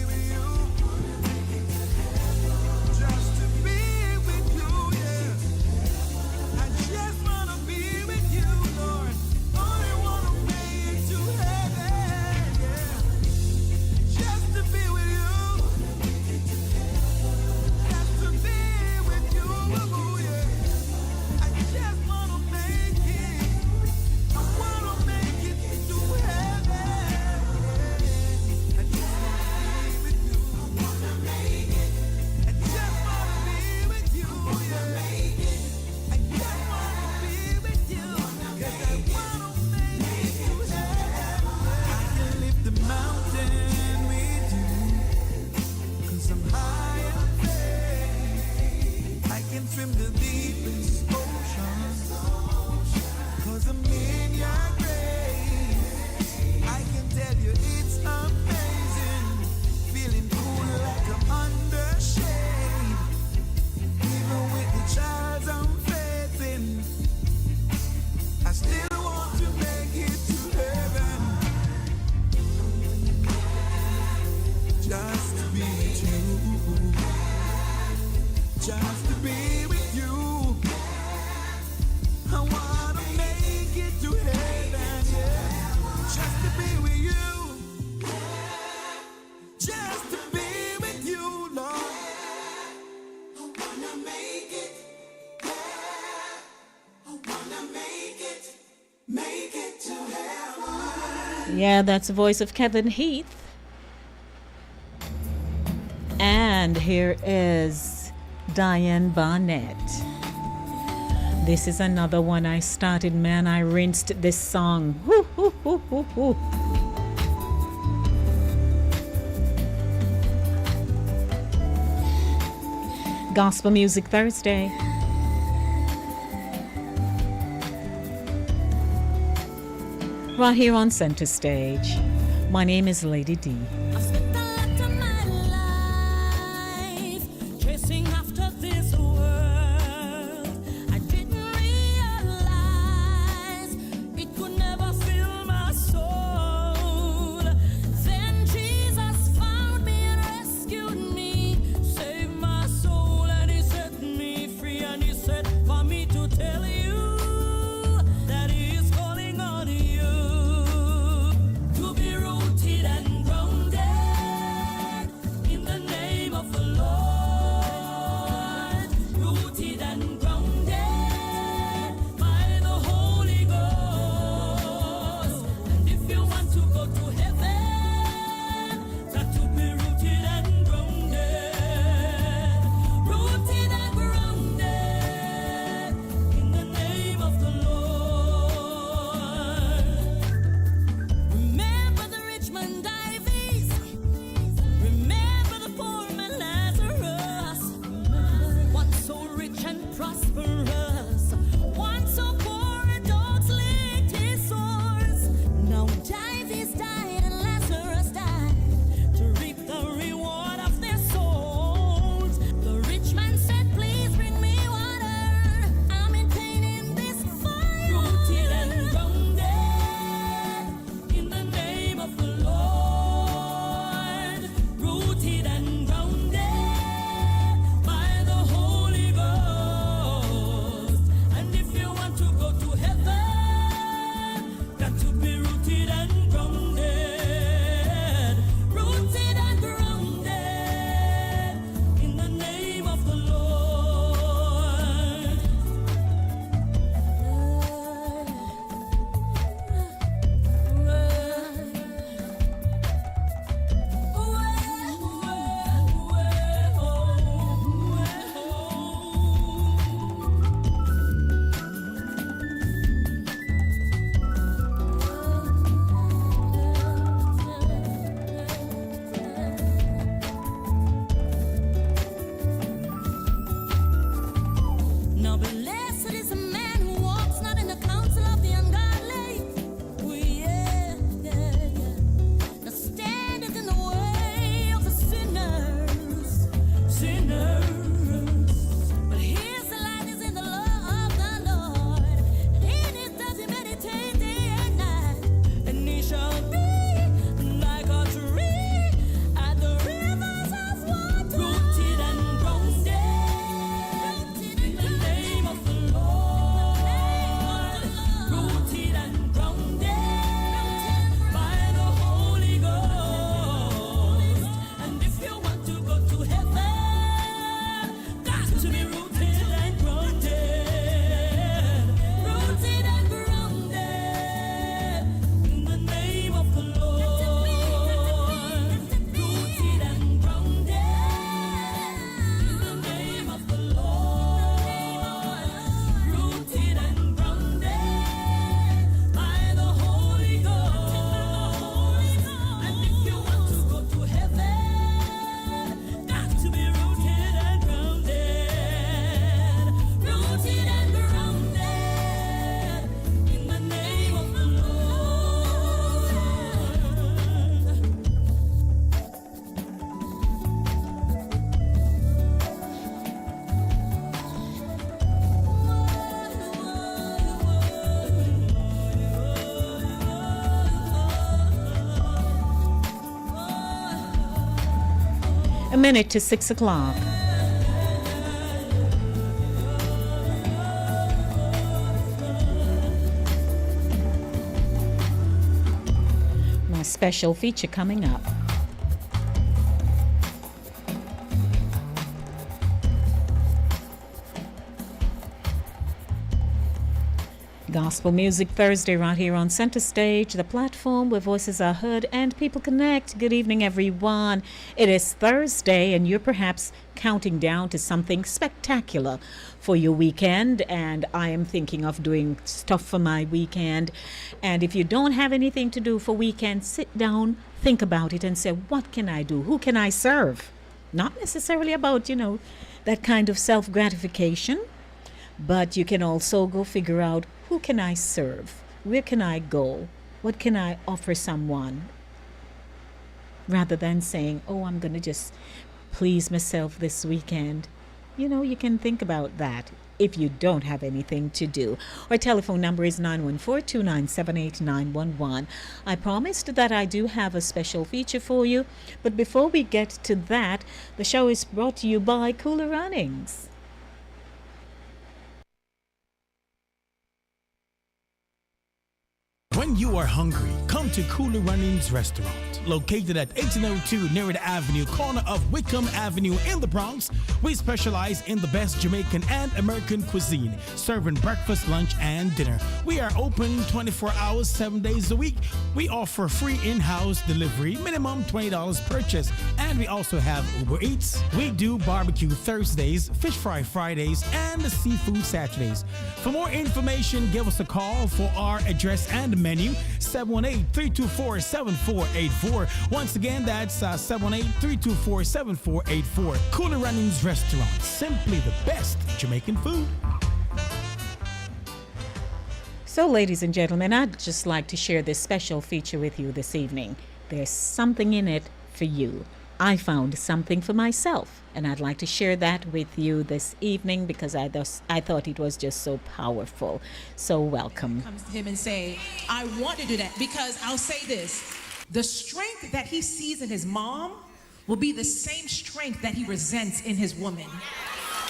with you. Just to be with you. I wanna make it to heaven, yeah. Just to be with you. Just to be with you, Lord. I wanna make it. I wanna make it to heaven. Yeah, that's the voice of Kevin Heath. And here is Diane Barnett. This is another one I started, man. I rinsed this song. Woo, woo, woo, woo, woo. Gospel Music Thursday. Right here on Center Stage. My name is Lady D. Chasing after this world, I didn't realize it could never fill my soul. Then Jesus found me and rescued me, saved my soul, and He set me free. And He said for me to tell you that He is calling on you to be rooted and grounded in the name of the Lord. A minute to 6 o'clock. My special feature coming up. Gospel Music Thursday right here on Center Stage, the platform where voices are heard and people connect. Good evening, everyone. It is Thursday, and you're perhaps counting down to something spectacular for your weekend, and I am thinking of doing stuff for my weekend. And if you don't have anything to do for weekend, sit down, think about it, and say, what can I do? Who can I serve? Not necessarily about, that kind of self-gratification, but you can also go figure out, who can I serve? Where can I go? What can I offer someone? Rather than saying, oh, I'm going to just please myself this weekend. You can think about that if you don't have anything to do. Our telephone number is 914-297-8911. I promised that I do have a special feature for you, but before we get to that, the show is brought to you by Cooler Runnings. When you are hungry, come to Cooler Runnings Restaurant, located at 1802 Nerid Avenue, corner of Wickham Avenue in the Bronx. We specialize in the best Jamaican and American cuisine, serving breakfast, lunch, and dinner. We are open 24 hours, 7 days a week. We offer free in-house delivery, minimum $20 purchase, and we also have Uber Eats. We do barbecue Thursdays, fish fry Fridays, and seafood Saturdays. For more information, give us a call for our address and menu, 718-324-7484. Once again, that's 718-324-7484. Cooler Runnings Restaurant, simply the best Jamaican food. So, ladies and gentlemen, I'd just like to share this special feature with you this evening. There's something in it for you. I found something for myself, and I'd like to share that with you this evening because I thought it was just so powerful. So welcome. Comes to him and say, I want to do that, because I'll say this, the strength that he sees in his mom will be the same strength that he resents in his woman.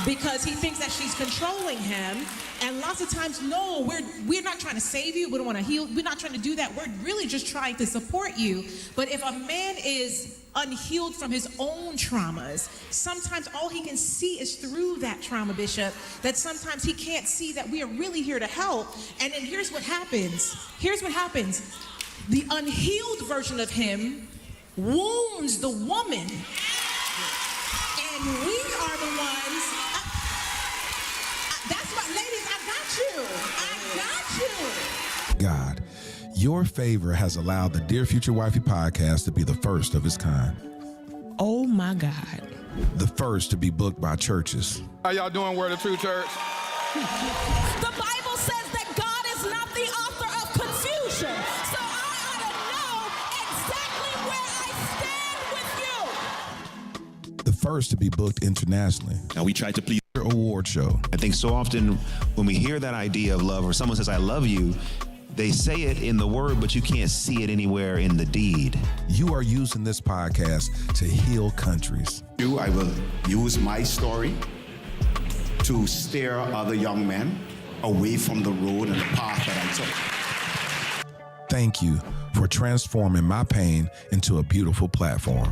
Because he thinks that she's controlling him, and lots of times, no, we're not trying to save you, we don't want to heal, we're not trying to do that, we're really just trying to support you. But if a man is unhealed from his own traumas, sometimes all he can see is through that trauma, Bishop, that sometimes he can't see that we are really here to help. And then here's what happens, the unhealed version of him wounds the woman, and we are the ones. That's what, ladies, I got you. God, your favor has allowed the Dear Future Wifey podcast to be the first of its kind. Oh my God. The first to be booked by churches. How y'all doing, Word of Truth Church? The Bible says that God is not the author of confusion. So I ought to know exactly where I stand with you. The first to be booked internationally. Now we try to please award show. I think so often when we hear that idea of love, or someone says, I love you, they say it in the word, but you can't see it anywhere in the deed. You are using this podcast to heal countries. I will use my story to steer other young men away from the road and the path that I took. Thank you for transforming my pain into a beautiful platform.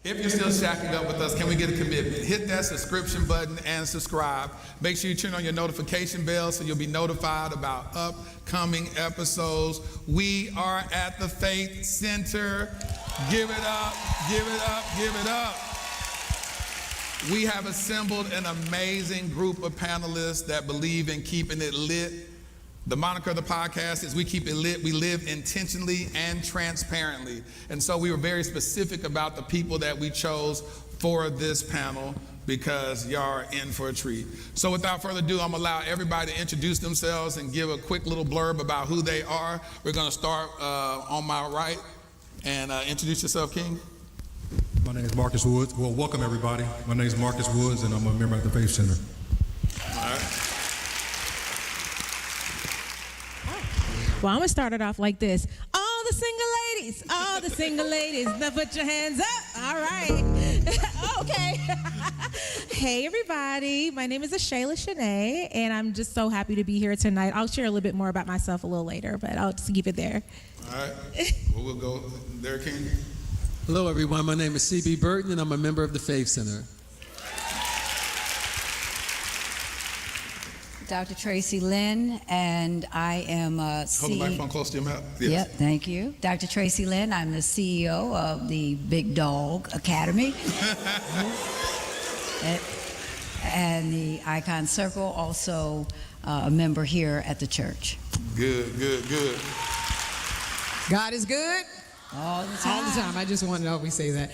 If you're still shacking up with us, can we get a commitment? Hit that subscription button and subscribe. Make sure you turn on your notification bell so you'll be notified about upcoming episodes. We are at the Faith Center. Give it up, give it up, give it up. We have assembled an amazing group of panelists that believe in keeping it lit. The moniker of the podcast is We Keep It Lit. We live intentionally and transparently. And so we were very specific about the people that we chose for this panel because y'all are in for a treat. So without further ado, I'm gonna allow everybody to introduce themselves and give a quick little blurb about who they are. We're gonna start on my right. And introduce yourself, King. My name is Marcus Woods. Well, welcome everybody. My name is Marcus Woods, and I'm a member of the Faith Center. All right. Well, I'm gonna start it off like this. All the single ladies, now put your hands up. All right. Okay. Hey, everybody. My name is Shayla Shanae, and I'm just so happy to be here tonight. I'll share a little bit more about myself a little later, but I'll just keep it there. All right. Well, we'll go there, King. Hello, everyone. My name is C.B. Burton, and I'm a member of the Faith Center. Dr. Tracy Lynn, and I am a Hold the microphone close to your mouth. Yes. Yep, thank you. Dr. Tracy Lynn, I'm the CEO of the Big Dog Academy and the Icon Circle, also a member here at the church. Good. God is good. All the time. All the time. I just wanted to always say that.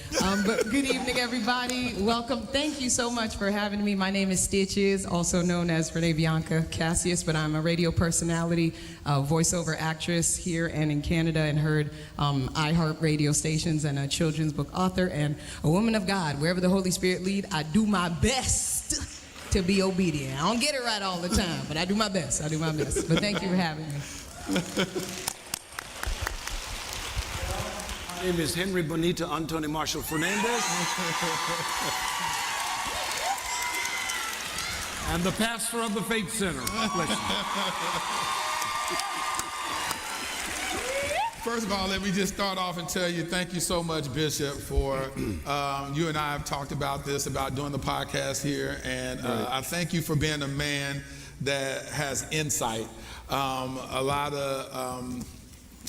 But good evening, everybody. Welcome. Thank you so much for having me. My name is Stitches, also known as Renee Bianca Cassius, but I'm a radio personality, voiceover actress here and in Canada, and heard iHeart radio stations, and a children's book author and a woman of God. Wherever the Holy Spirit lead, I do my best to be obedient. I don't get it right all the time, but I do my best. But thank you for having me. My name is Henry Bonita Anthony Marshall Fernandez. And the pastor of the Faith Center. Bless you. First of all, let me just start off and tell you thank you so much, Bishop, for you and I have talked about this, about doing the podcast here, and I thank you for being a man that has insight. A lot of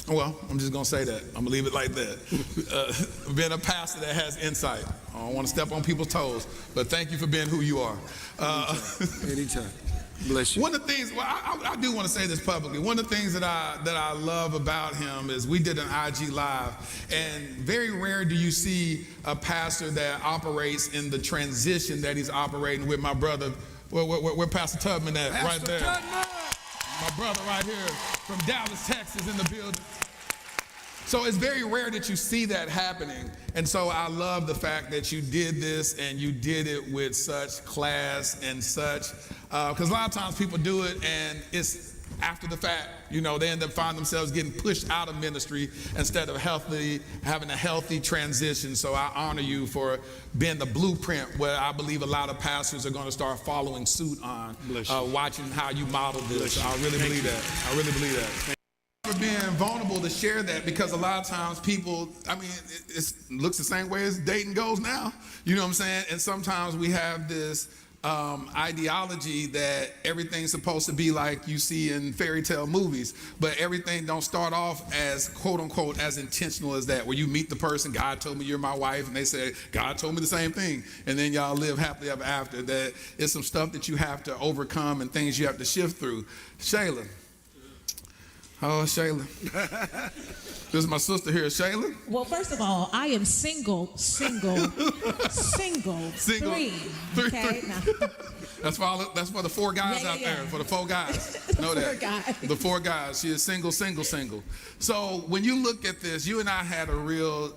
well, I'm just going to say that. I'm going to leave it like that. Being a pastor that has insight. I don't want to step on people's toes, but thank you for being who you are. Anytime. Bless you. One of the things, well, I do want to say this publicly. One of the things that I love about him is we did an IG Live, and very rare do you see a pastor that operates in the transition that he's operating with. My brother, where Pastor Tubman at? Pastor right there. Tubman! My brother right here from Dallas, Texas, in the building. So it's very rare that you see that happening. And so I love the fact that you did this, and you did it with such class and such, because a lot of times people do it and it's after the fact, you know, they end up finding themselves getting pushed out of ministry instead of having a healthy transition. So I honor you for being the blueprint where I believe a lot of pastors are going to start following suit on, watching how you model this. I really believe that. I really believe that. For being vulnerable to share that, because a lot of times people, I mean, it looks the same way as dating goes now. You know what I'm saying? And sometimes we have this ideology that everything's supposed to be like you see in fairy tale movies, but everything don't start off as quote unquote as intentional as that, where you meet the person, God told me you're my wife, and they say, God told me the same thing, and then y'all live happily ever after. That it's some stuff that you have to overcome and things you have to shift through. Shayla. Oh, Shayla. This is my sister here, Shayla. Well, first of all, I am single. Three. Okay. That's for the four guys out there. For the four guys. Know that. The four guys. She is single. So when you look at this, you and I had a real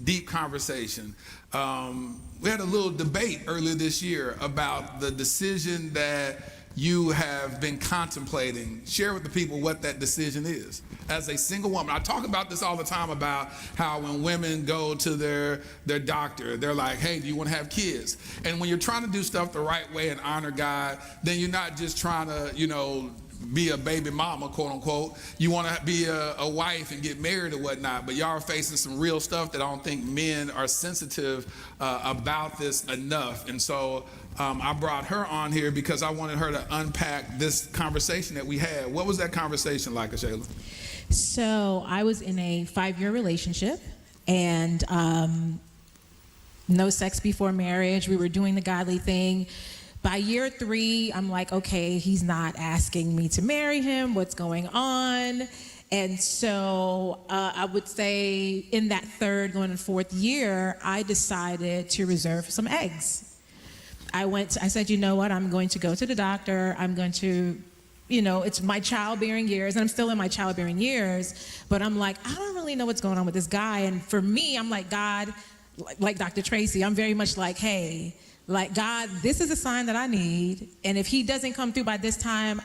deep conversation. We had a little debate earlier this year about the decision that you have been contemplating. Share with the people what that decision is as a single woman. I talk about this all the time, about how when women go to their doctor, they're like, hey, do you want to have kids? And when you're trying to do stuff the right way and honor God, then you're not just trying to, you know, be a baby mama, quote unquote. You want to be a wife and get married or whatnot, but y'all are facing some real stuff that I don't think men are sensitive about this enough. And so I brought her on here because I wanted her to unpack this conversation that we had. What was that conversation like, Shayla? So I was in a 5-year relationship, and no sex before marriage. We were doing the godly thing. By year 3, I'm like, okay, he's not asking me to marry him. What's going on? And so I would say in that 3rd, going to 4th year, I decided to reserve some eggs. I said, you know what? I'm going to go to the doctor. I'm going to, you know, it's my childbearing years, and I'm still in my childbearing years, but I'm like, I don't really know what's going on with this guy. And for me, I'm like, God, like Dr. Tracy, I'm very much like, hey, like, God, this is a sign that I need, and if he doesn't come through by this time,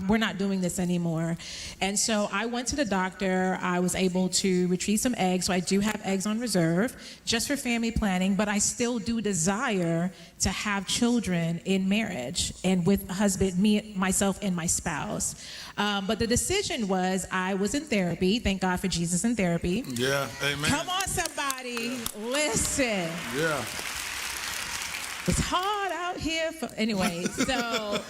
we're not doing this anymore. And so I went to the doctor. I was able to retrieve some eggs, so I do have eggs on reserve just for family planning, but I still do desire to have children in marriage and with a husband, me, myself, and my spouse. But the decision was, I was in therapy. Thank God for Jesus in therapy. Yeah, amen. Come on, somebody, listen. Yeah. It's hard out here anyway, so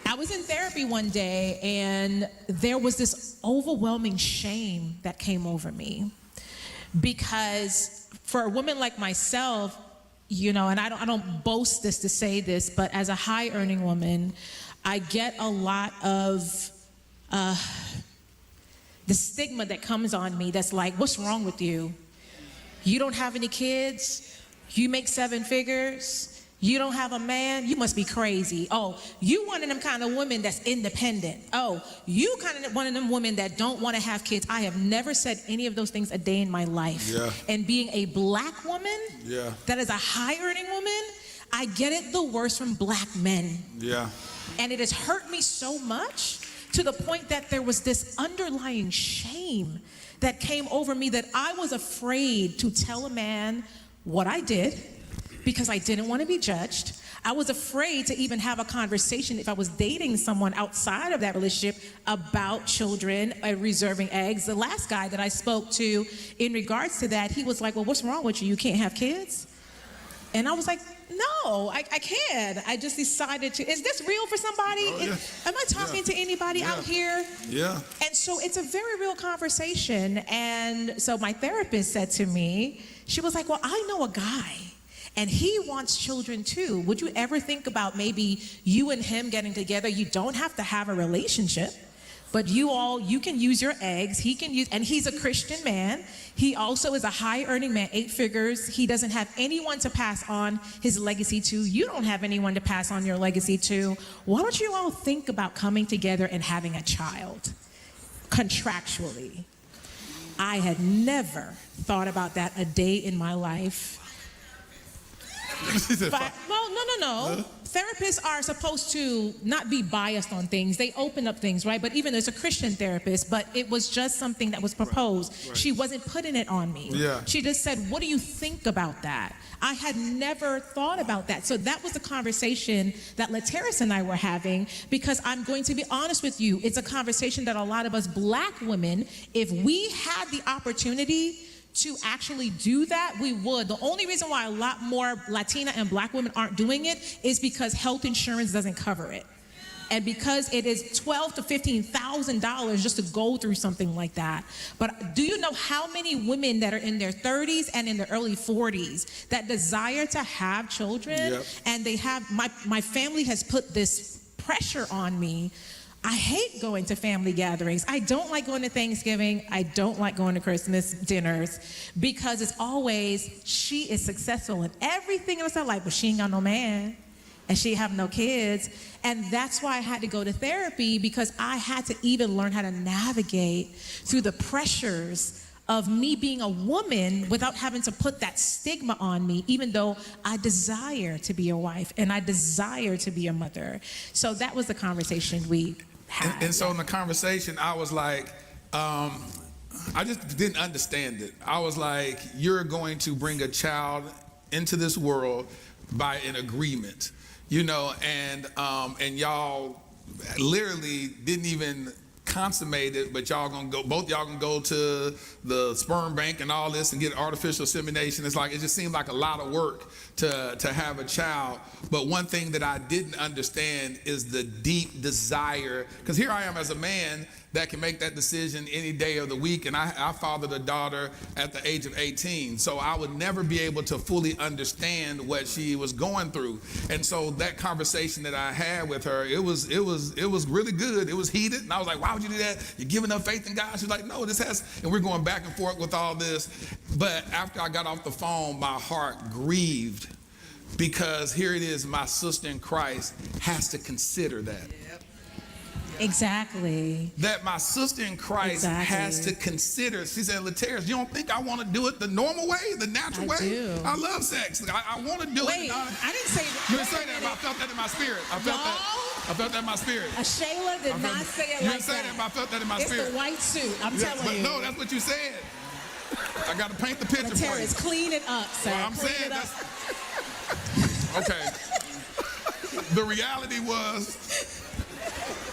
I was in therapy one day and there was this overwhelming shame that came over me, because for a woman like myself, you know, and I don't boast this to say this, but as a high earning woman, I get a lot of the stigma that comes on me that's like, what's wrong with you? You don't have any kids? You make 7 figures? You don't have a man? You must be crazy. Oh, you one of them kind of women that's independent. Oh, you kind of one of them women that don't want to have kids. I have never said any of those things a day in my life. Yeah. And being a black woman, yeah, that is a high earning woman, I get it the worst from black men. Yeah. And it has hurt me so much to the point that there was this underlying shame that came over me that I was afraid to tell a man what I did, because I didn't want to be judged. I was afraid to even have a conversation if I was dating someone outside of that relationship about children, reserving eggs. The last guy that I spoke to in regards to that, he was like, well, what's wrong with you? You can't have kids? And I was like, no, I can't. I just decided to. Is this real for somebody? Oh, yeah. Am I talking to anybody out here? Yeah. And so it's a very real conversation. And so my therapist said to me, she was like, well, I know a guy, and he wants children too. Would you ever think about maybe you and him getting together? You don't have to have a relationship, but you can use your eggs. He can use, and he's a Christian man. He also is a high earning man, 8 figures. He doesn't have anyone to pass on his legacy to. You don't have anyone to pass on your legacy to. Why don't you all think about coming together and having a child contractually? I had never thought about that a day in my life. But, well, no. Therapists are supposed to not be biased on things. They open up things, right? But even there's a Christian therapist, but it was just something that was proposed. Right. She wasn't putting it on me. Yeah. She just said, what do you think about that? I had never thought about that. So that was the conversation that Lateris and I were having, because I'm going to be honest with you, it's a conversation that a lot of us black women, if we had the opportunity to actually do that, we would. The only reason why a lot more Latina and black women aren't doing it is because health insurance doesn't cover it. And because it is $12,000 to $15,000 just to go through something like that. But do you know how many women that are in their 30s and in their early 40s that desire to have children? Yep. And they have, my family has put this pressure on me. I hate going to family gatherings. I don't like going to Thanksgiving. I don't like going to Christmas dinners, because it's always, she is successful in everything in her life, but she ain't got no man and she have no kids. And that's why I had to go to therapy, because I had to even learn how to navigate through the pressures of me being a woman without having to put that stigma on me, even though I desire to be a wife and I desire to be a mother. So that was the conversation we had. And so in the conversation, I was like, I just didn't understand it. I was like, you're going to bring a child into this world by an agreement, you know, and y'all literally didn't even consummate it, but both y'all gonna go to the sperm bank and all this and get artificial insemination. It's like, it just seemed like a lot of work to have a child. But one thing that I didn't understand is the deep desire, because here I am as a man that can make that decision any day of the week, and I fathered a daughter at the age of 18, so I would never be able to fully understand what she was going through. And so that conversation that I had with her, it was really good. It was heated, and I was like, why would you do that? You're giving up faith in God? She's like, no, and we're going back and forth with all this. But after I got off the phone, my heart grieved, because here it is, my sister in Christ has to consider that. Exactly. that my sister in Christ has to consider. She said, Lateris, you don't think I want to do it the normal way, the natural way? do. I love sex. I want to do Wait, it. I didn't say that. You didn't say that, but I felt that in my spirit. I felt that. I felt that in my spirit. Shayla did not say it You like didn't say that, but I felt that in my It's spirit. the white suit, I'm Yeah, telling but you. no, that's what you said. I got to paint the picture for you. Lateris, clean it up, sir. Well, I'm Clean saying it up. Okay. The reality was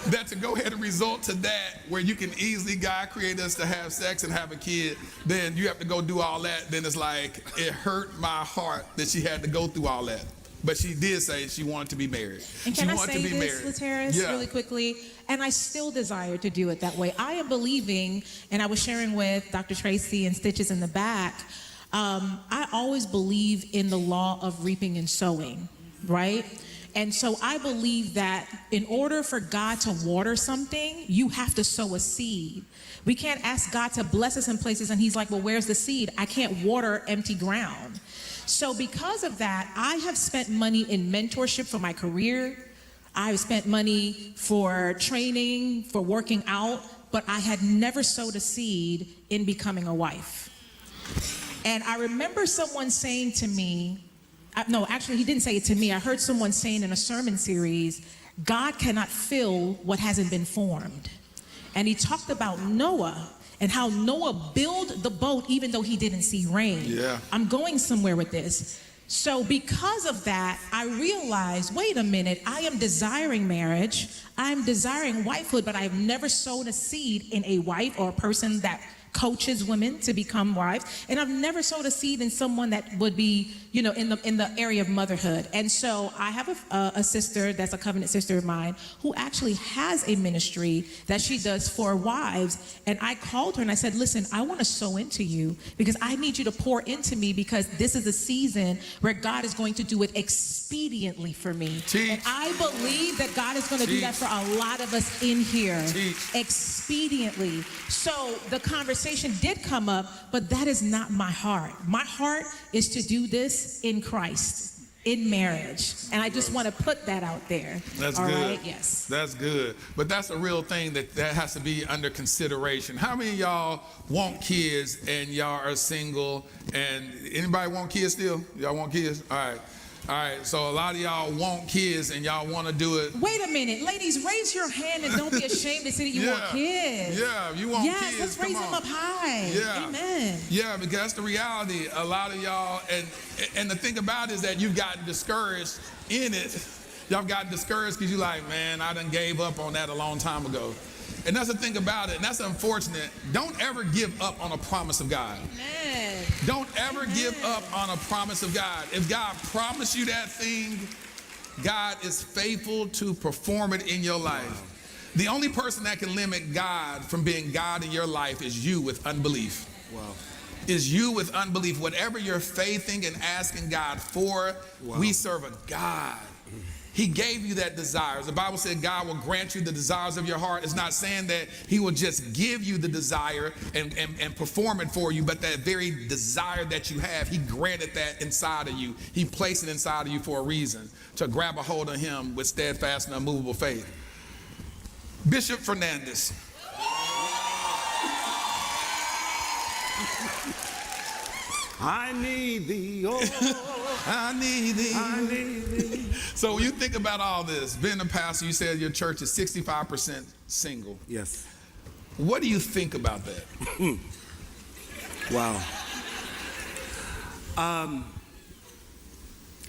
that to go ahead and result to that, where you can easily, God created us to have sex and have a kid, then you have to go do all that. Then it's like, it hurt my heart that she had to go through all that. But she did say she wanted to be married. And she can I wanted say to be this, married. Lateris, Yeah. really quickly? And I still desire to do it that way. I am believing, and I was sharing with Dr. Tracy and Stitches in the back, I always believe in the law of reaping and sowing, right? And so I believe that in order for God to water something, you have to sow a seed. We can't ask God to bless us in places and he's like, well, where's the seed? I can't water empty ground. So because of that, I have spent money in mentorship for my career. I've spent money for training, for working out, but I had never sowed a seed in becoming a wife. And I remember someone saying to me, no, actually, he didn't say it to me. I heard someone saying in a sermon series, God cannot fill what hasn't been formed. And he talked about Noah and how Noah built the boat even though he didn't see rain. Yeah. I'm going somewhere with this. So because of that, I realized, wait a minute, I am desiring marriage. I'm desiring wifehood, but I've never sown a seed in a wife or a person that coaches women to become wives, and I've never sowed a seed in someone that would be, you know, in the area of motherhood. And so I have a sister that's a covenant sister of mine who actually has a ministry that she does for wives. And I called her and I said, listen, I want to sow into you because I need you to pour into me because this is a season where God is going to do it expediently for me. And I believe that God is going to do that for a lot of us in here. Expediently. So the conversation did come up, but that is not my heart. My heart is to do this in Christ, in marriage. And I just want to put that out there. That's All good. right? Yes. That's good. But that's a real thing that has to be under consideration. How many of y'all want kids and y'all are single? And anybody want kids still? Y'all want kids? All right. All right, so a lot of y'all want kids and y'all want to do it. Wait a minute. Ladies, raise your hand and don't be ashamed to say that you want kids. Yeah, you want kids. Yes, let's raise them up high. Yeah. Amen. Yeah, because that's the reality. A lot of y'all, and the thing about it is that you've gotten discouraged in it. Y'all gotten discouraged because you're like, man, I done gave up on that a long time ago. And that's the thing about it, and that's unfortunate. Don't ever give up on a promise of God. Amen. Don't ever give up on a promise of God. If God promised you that thing, God is faithful to perform it in your life. The only person that can limit God from being God in your life is you with unbelief. Wow. Is you with unbelief. Whatever you're faithing and asking God for, we serve a God. He gave you that desire. The Bible said God will grant you the desires of your heart. It's not saying that he will just give you the desire and perform it for you, but that very desire that you have, he granted that inside of you. He placed it inside of you for a reason, to grab a hold of him with steadfast and unmovable faith. Bishop Fernandez. I need thee, oh, I need thee. I need thee. So when you think about all this, being a pastor, you said your church is 65% single. Yes. What do you think about that? Wow.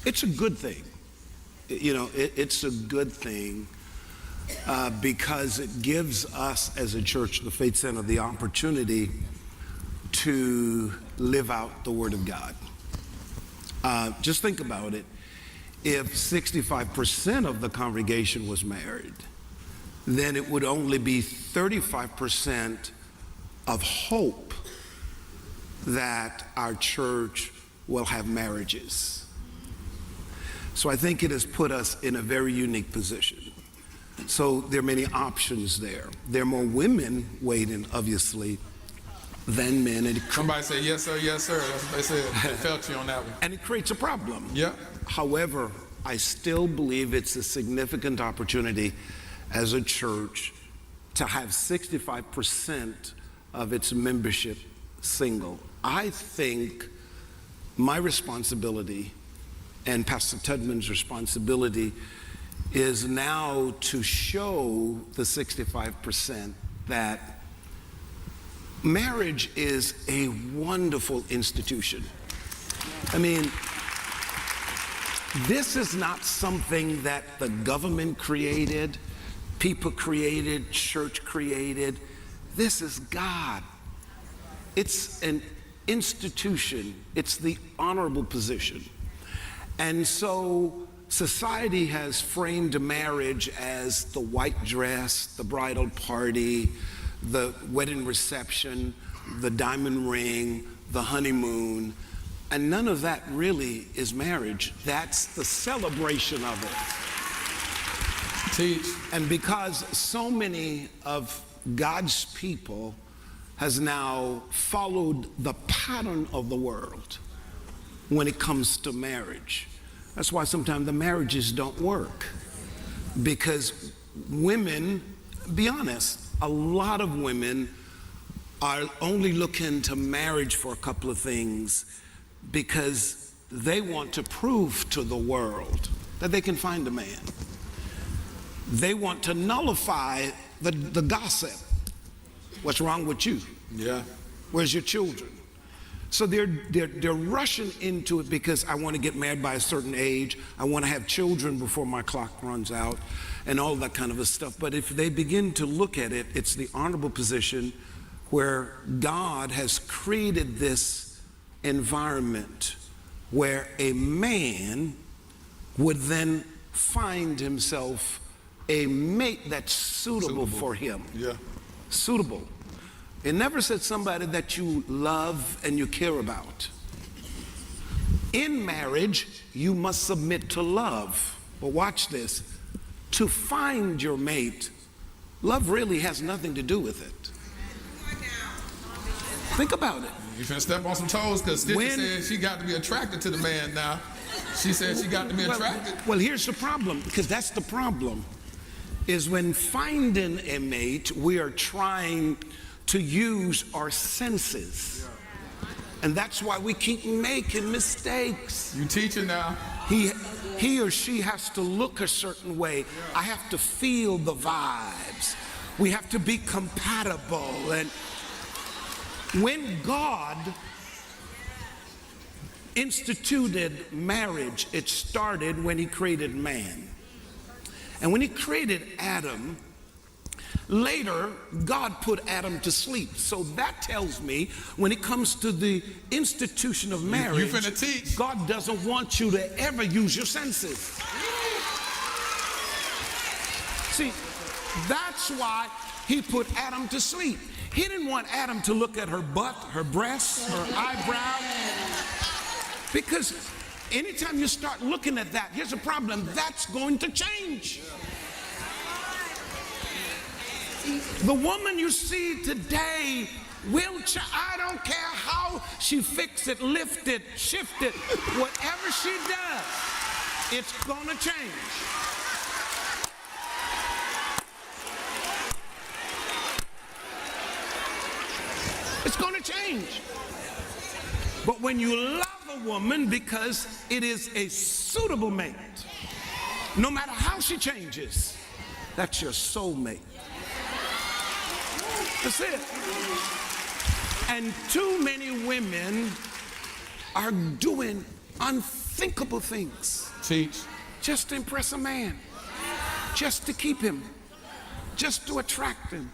It's a good thing. You know, it's a good thing because it gives us as a church, the Faith Center, the opportunity to live out the Word of God. Just think about it. If 65% of the congregation was married, then it would only be 35% of hope that our church will have marriages. So I think it has put us in a very unique position. So there are many options there. There are more women waiting, obviously, than men. And Somebody say, yes, sir, yes, sir. That's what they said. They felt you on that one. And it creates a problem. Yeah. However, I still believe it's a significant opportunity as a church to have 65% of its membership single. I think my responsibility and Pastor Tubman's responsibility is now to show the 65% that marriage is a wonderful institution. I mean, this is not something that the government created, people created, church created. This is God. It's an institution. It's the honorable position. And so society has framed marriage as the white dress, the bridal party, the wedding reception, the diamond ring, the honeymoon, and none of that really is marriage. That's the celebration of it. Teach. And because so many of God's people has now followed the pattern of the world when it comes to marriage. That's why sometimes the marriages don't work. Because women, be honest, a lot of women are only looking to marriage for a couple of things because they want to prove to the world that they can find a man. They want to nullify the gossip. What's wrong with you? Yeah. Where's your children? So they're rushing into it because I want to get married by a certain age. I want to have children before my clock runs out and all that kind of stuff. But if they begin to look at it, it's the honorable position where God has created this environment where a man would then find himself a mate that's suitable for him. Yeah. Suitable. It never said somebody that you love and you care about. In marriage, you must submit to love. But watch this. To find your mate, love really has nothing to do with it. Think about it. You finna step on some toes because Stitcher said she got to be attracted to the man now. She said she got to be attracted. Well, here's the problem, because that's the problem, is when finding a mate, we are trying to use our senses. And that's why we keep making mistakes. You teaching now. He or she has to look a certain way. I have to feel the vibes. We have to be compatible. And when God instituted marriage, it started when he created man. And when he created Adam, later, God put Adam to sleep. So that tells me when it comes to the institution of marriage, you finna teach. God doesn't want you to ever use your senses. See, that's why he put Adam to sleep. He didn't want Adam to look at her butt, her breasts, her eyebrow. Because anytime you start looking at that, here's a problem, that's going to change. The woman you see today, wheelchair, I don't care how she fix it, lift it, shift it, whatever she does, it's gonna change. It's gonna change. But when you love a woman because it is a suitable mate, no matter how she changes, that's your soulmate. That's it. And too many women are doing unthinkable things. Teach. Just to impress a man. Just to keep him. Just to attract him.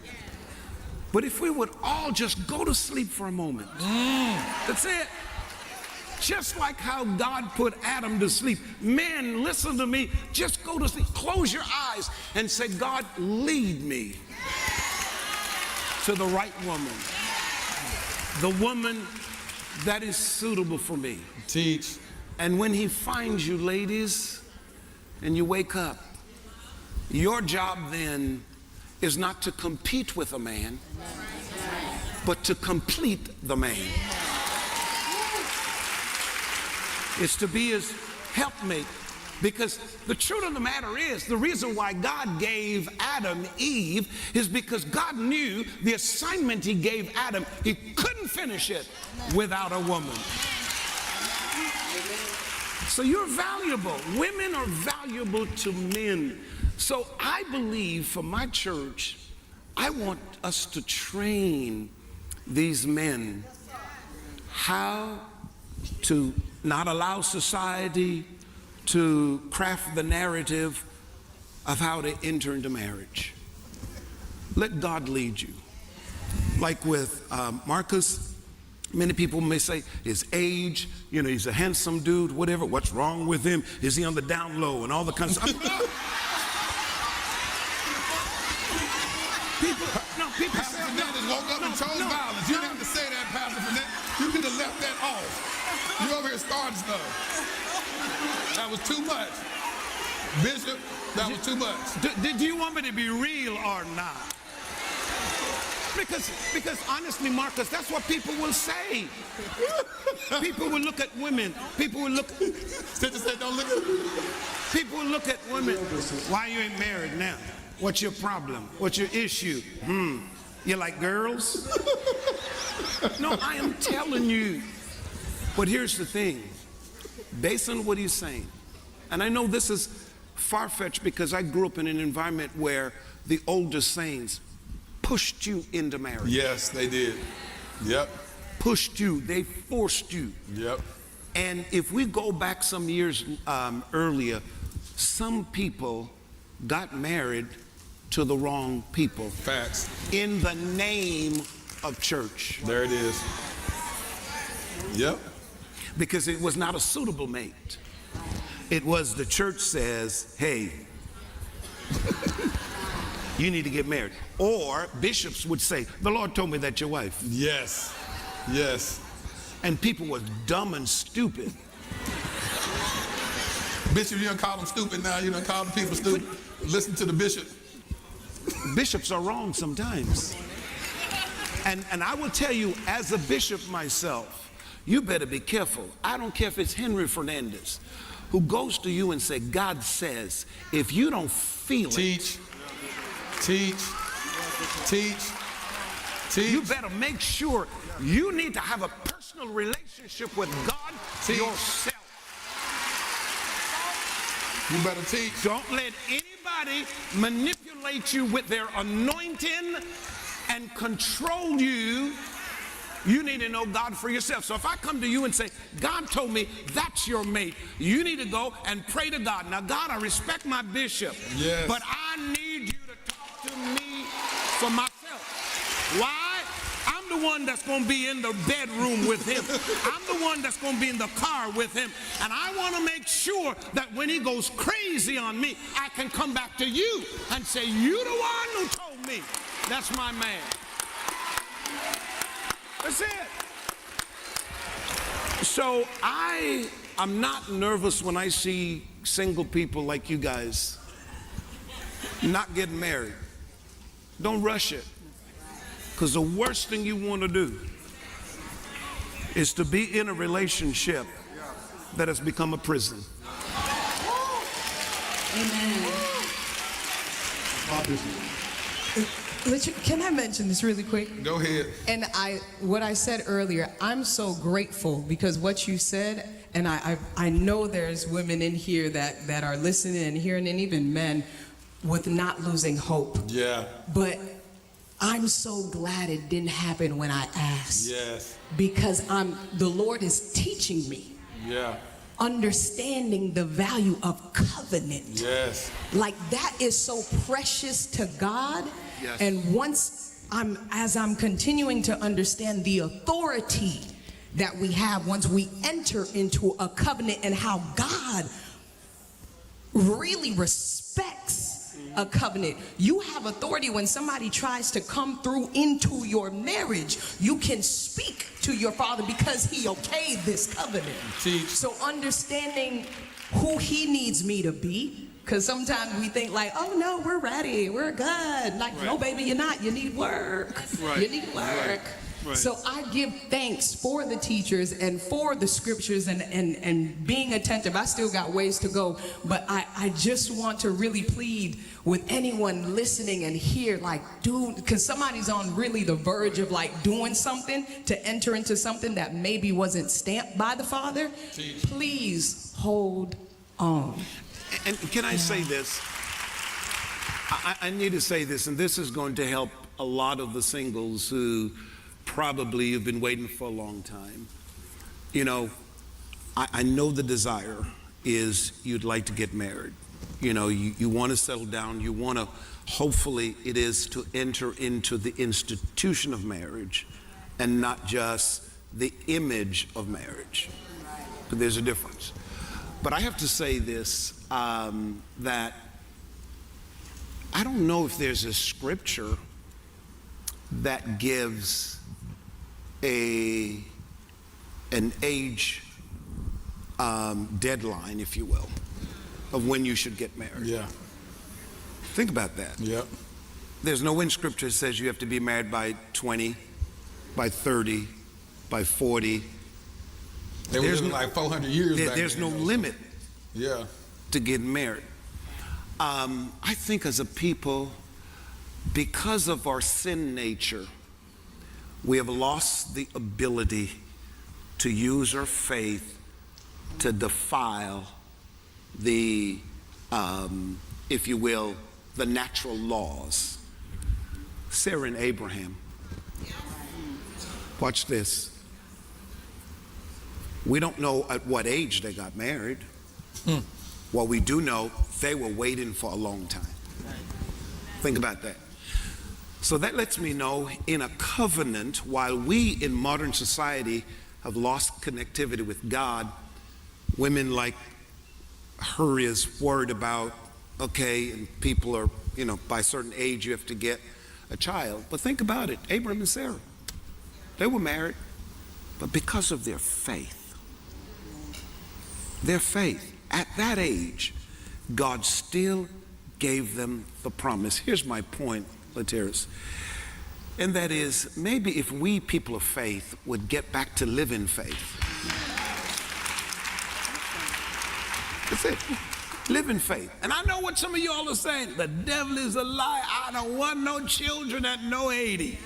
But if we would all just go to sleep for a moment. That's it. Just like how God put Adam to sleep. Men, listen to me. Just go to sleep. Close your eyes and say, God, lead me to the right woman. The woman that is suitable for me. Teach. And when he finds you, ladies, and you wake up, your job then is not to compete with a man, but to complete the man. It's to be his helpmate, Because the truth of the matter is, the reason why God gave Adam Eve is because God knew the assignment he gave Adam, he couldn't finish it without a woman. So you're valuable. Women are valuable to men. So I believe for my church, I want us to train these men how to not allow society to craft the narrative of how to enter into marriage. Let God lead you. Like with Marcus, many people may say his age, you know, he's a handsome dude, whatever, what's wrong with him? Is he on the down low and all the kind of stuff? People Pastor Fernandez woke up and chose violence. You didn't have to say that, Pastor Fernandez. You could have left that off. You over here starting stuff. That was too much. Bishop, that was too much. Did you want me to be real or not? Because honestly, Marcus, that's what people will say. People will look at women. People will look. Sister said, don't look at. People will look at women. Why you ain't married now? What's your problem? What's your issue? You like girls? No, I am telling you. But here's the thing. Based on what he's saying, and I know this is far-fetched because I grew up in an environment where the older saints pushed you into marriage. Yes, they did. Yep. Pushed you. They forced you. Yep. And if we go back some years earlier, some people got married to the wrong people. Facts. In the name of church. There it is. Yep. Because it was not a suitable mate. It was the church says, hey, you need to get married. Or bishops would say, the Lord told me that's your wife. Yes. Yes. And people were dumb and stupid. Bishop, you don't call them stupid now. You don't call the people stupid. Listen to the bishop. Bishops are wrong sometimes. And I will tell you, as a bishop myself, you better be careful. I don't care if it's Henry Fernandez who goes to you and say, God says, if you don't feel teach, you better make sure you need to have a personal relationship with God yourself. You better teach. Don't let anybody manipulate you with their anointing and control you. You need to know God for yourself. So if I come to you and say, God told me that's your mate, you need to go and pray to God. Now, God, I respect my bishop, yes, but I need you to talk to me for myself. Why? I'm the one that's going to be in the bedroom with him. I'm the one that's going to be in the car with him. And I want to make sure that when he goes crazy on me, I can come back to you and say, you the one who told me that's my man. That's it. So I'm not nervous when I see single people like you guys not getting married. Don't rush it. Because the worst thing you want to do is to be in a relationship that has become a prison. Amen. Can I mention this really quick? Go ahead. And what I said earlier, I'm so grateful because what you said, and I know there's women in here that are listening and hearing, and even men, with not losing hope. Yeah. But I'm so glad it didn't happen when I asked. Yes. Because the Lord is teaching me. Yeah. Understanding the value of covenant. Yes. Like that is so precious to God. Yes. And as I'm continuing to understand the authority that we have once we enter into a covenant and how God really respects a covenant. You have authority when somebody tries to come through into your marriage. You can speak to your father because he okayed this covenant. Teach. So understanding who he needs me to be, because sometimes we think like, oh no, we're ready, we're good. Like, no baby, you're not. You need work. Right. You need work. Right. So I give thanks for the teachers and for the scriptures and being attentive. I still got ways to go, but I just want to really plead with anyone listening and hear, like, dude, because somebody's on really the verge of like doing something to enter into something that maybe wasn't stamped by the Father. Please hold on. And can I say this? I need to say this, and this is going to help a lot of the singles who probably have been waiting for a long time. You know, I know the desire is you'd like to get married. You know, you want to settle down. You want to, hopefully, it is to enter into the institution of marriage and not just the image of marriage. But there's a difference. But I have to say this, that I don't know if there's a scripture that gives an age deadline, if you will, of when you should get married. Yeah. Think about that. Yep. There's no in scripture that says you have to be married by 20, by 30, by 40. They were living like 400 years back There's then, no though. limit Yeah. to getting married. I think as a people, because of our sin nature, we have lost the ability to use our faith to defile the, if you will, the natural laws. Sarah and Abraham. Watch this. We don't know at what age they got married. What we do know, they were waiting for a long time. Think about that. So that lets me know in a covenant, while we in modern society have lost connectivity with God, women like her is worried about, okay, and people are, you know, by a certain age you have to get a child. But think about it, Abraham and Sarah, they were married, but because of their faith, at that age, God still gave them the promise. Here's my point, Lateris, and that is, maybe if we people of faith would get back to living faith. That's it. Live in faith. And I know what some of y'all are saying. The devil is a lie. I don't want no children at no 80.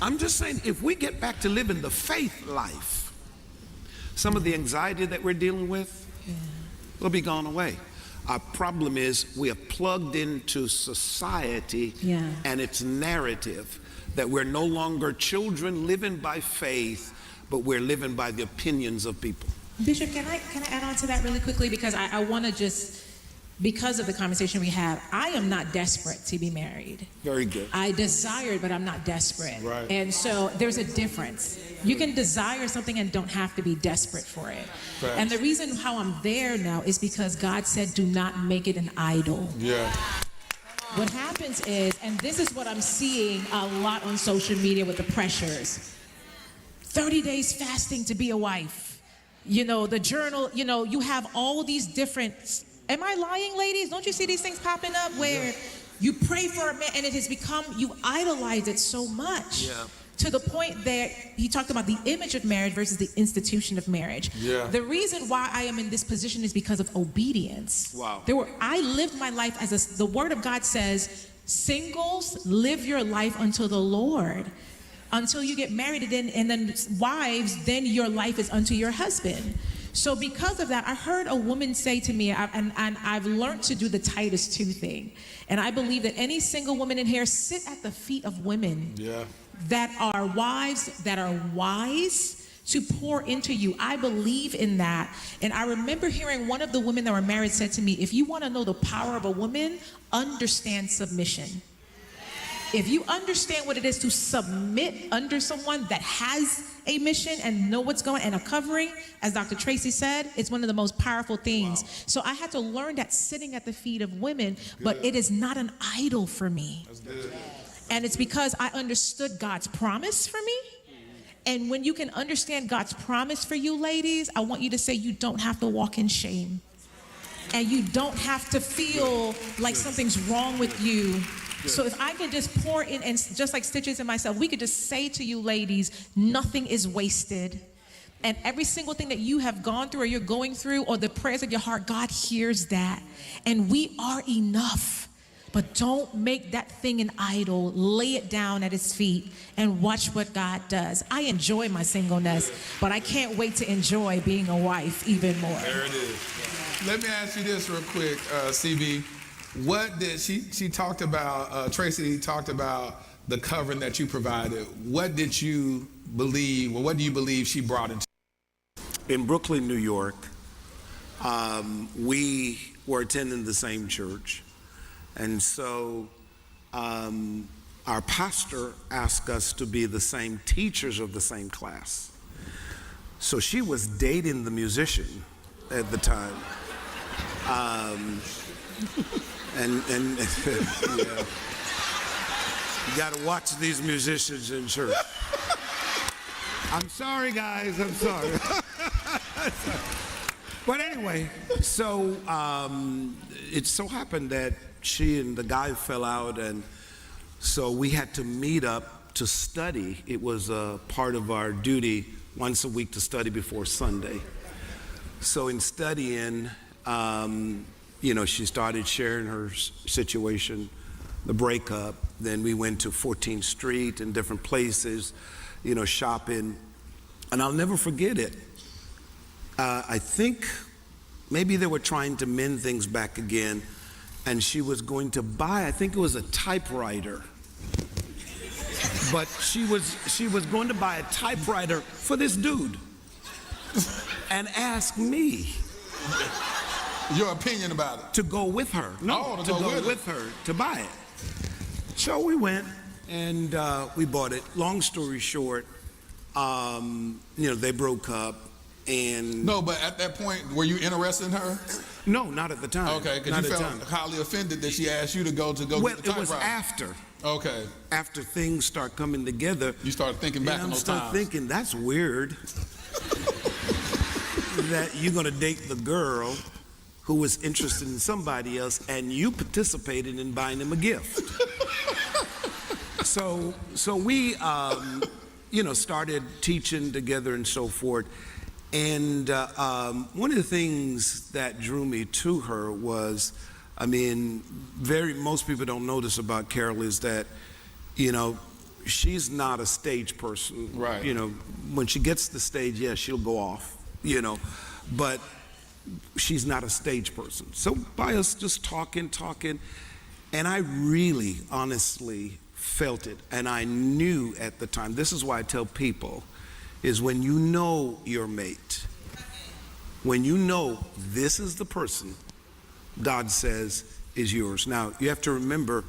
I'm just saying, if we get back to living the faith life, some of the anxiety that we're dealing with will be gone away. Our problem is we have plugged into society and its narrative that we're no longer children living by faith, but we're living by the opinions of people. Bishop, can I add on to that really quickly? Because I want to just, because of the conversation we have, I am not desperate to be married. Very good. I desire it, but I'm not desperate. Right. And so there's a difference. You can desire something and don't have to be desperate for it. Facts. And the reason how I'm there now is because God said, do not make it an idol. Yeah. What happens is, and this is what I'm seeing a lot on social media with the pressures, 30 days fasting to be a wife. You know, the journal, you know, you have all these different, am I lying, ladies? Don't you see these things popping up where you pray for a man and it has become, you idolize it so much. Yeah. To the point that he talked about the image of marriage versus the institution of marriage. Yeah. The reason why I am in this position is because of obedience. Wow. I lived my life as the word of God says, singles, live your life unto the Lord. Until you get married, and then wives, then your life is unto your husband. So because of that, I heard a woman say to me, and I've learned to do the Titus 2 thing. And I believe that any single woman in here, sit at the feet of women that are wives, that are wise, to pour into you. I believe in that. And I remember hearing one of the women that were married said to me, if you want to know the power of a woman, understand submission. If you understand what it is to submit under someone that has a mission and know what's going and a covering, as Dr. Tracy said, it's one of the most powerful things. Wow. So I had to learn that sitting at the feet of women, but it is not an idol for me. That's good. And it's because I understood God's promise for me. And when you can understand God's promise for you, ladies, I want you to say you don't have to walk in shame. And you don't have to feel like something's wrong with you So if I can just pour in, and just like Stitches and myself, we could just say to you ladies, nothing is wasted. And every single thing that you have gone through or you're going through or the prayers of your heart, God hears that. And we are enough. But don't make that thing an idol. Lay it down at his feet and watch what God does. I enjoy my singleness, but I can't wait to enjoy being a wife even more. There it is. Let me ask you this real quick, CB. What did she talked about, Tracy talked about the covering that you provided. What did you believe, or what do you believe she brought into? In Brooklyn, New York, we were attending the same church. And so our pastor asked us to be the same teachers of the same class. So she was dating the musician at the time. And yeah. You got to watch these musicians in church. I'm sorry, guys, I'm sorry. But anyway, so it so happened that she and the guy fell out, and so we had to meet up to study. It was a part of our duty once a week to study before Sunday. So in studying, she started sharing her situation, the breakup. Then we went to 14th Street and different places, shopping. And I'll never forget it. I think maybe they were trying to mend things back again, and she was going to buy, I think it was a typewriter. But she was going to buy a typewriter for this dude and ask me your opinion about it. To go with her. No, to go with her to buy it. So we went and we bought it. Long story short, they broke up. And no, but at that point, were you interested in her? No, not at the time. Okay, because you felt highly offended that she asked you to go get the typewriter. Well, it was after. Okay. After things start coming together. You start thinking back on those times. I start thinking, that's weird that you're going to date the girl who was interested in somebody else and you participated in buying them a gift. So we, started teaching together and so forth. And one of the things that drew me to her was, most people don't know this about Carol is that, she's not a stage person. Right. When she gets to the stage, yeah, she'll go off, but she's not a stage person. So by us just talking, and I really, honestly felt it. And I knew at the time, this is why I tell people, is when you know your mate, when you know this is the person God says is yours. Now, you have to remember,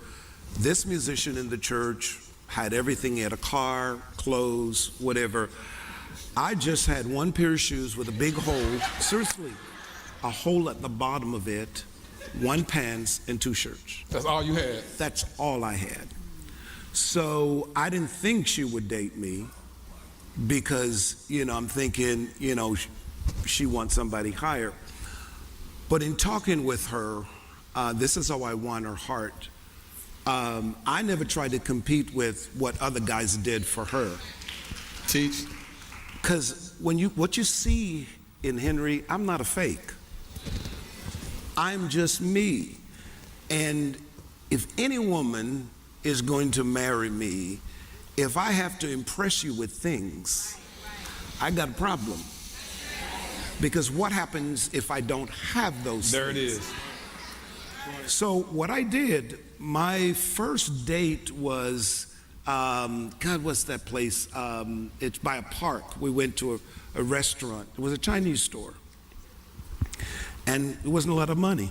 this musician in the church had everything. He had a car, clothes, whatever. I just had one pair of shoes with a big hole, seriously, a hole at the bottom of it, one pants and two shirts. That's all you had? That's all I had. So I didn't think she would date me because, I'm thinking, she wants somebody higher. But in talking with her, this is how I won her heart. I never tried to compete with what other guys did for her. Teach. Because what you see in Henry, I'm not a fake. I'm just me. And if any woman is going to marry me, if I have to impress you with things, I got a problem. Because what happens if I don't have those things? There it is. So what I did, my first date was, what's that place? It's by a park. We went to a restaurant. It was a Chinese store. And it wasn't a lot of money.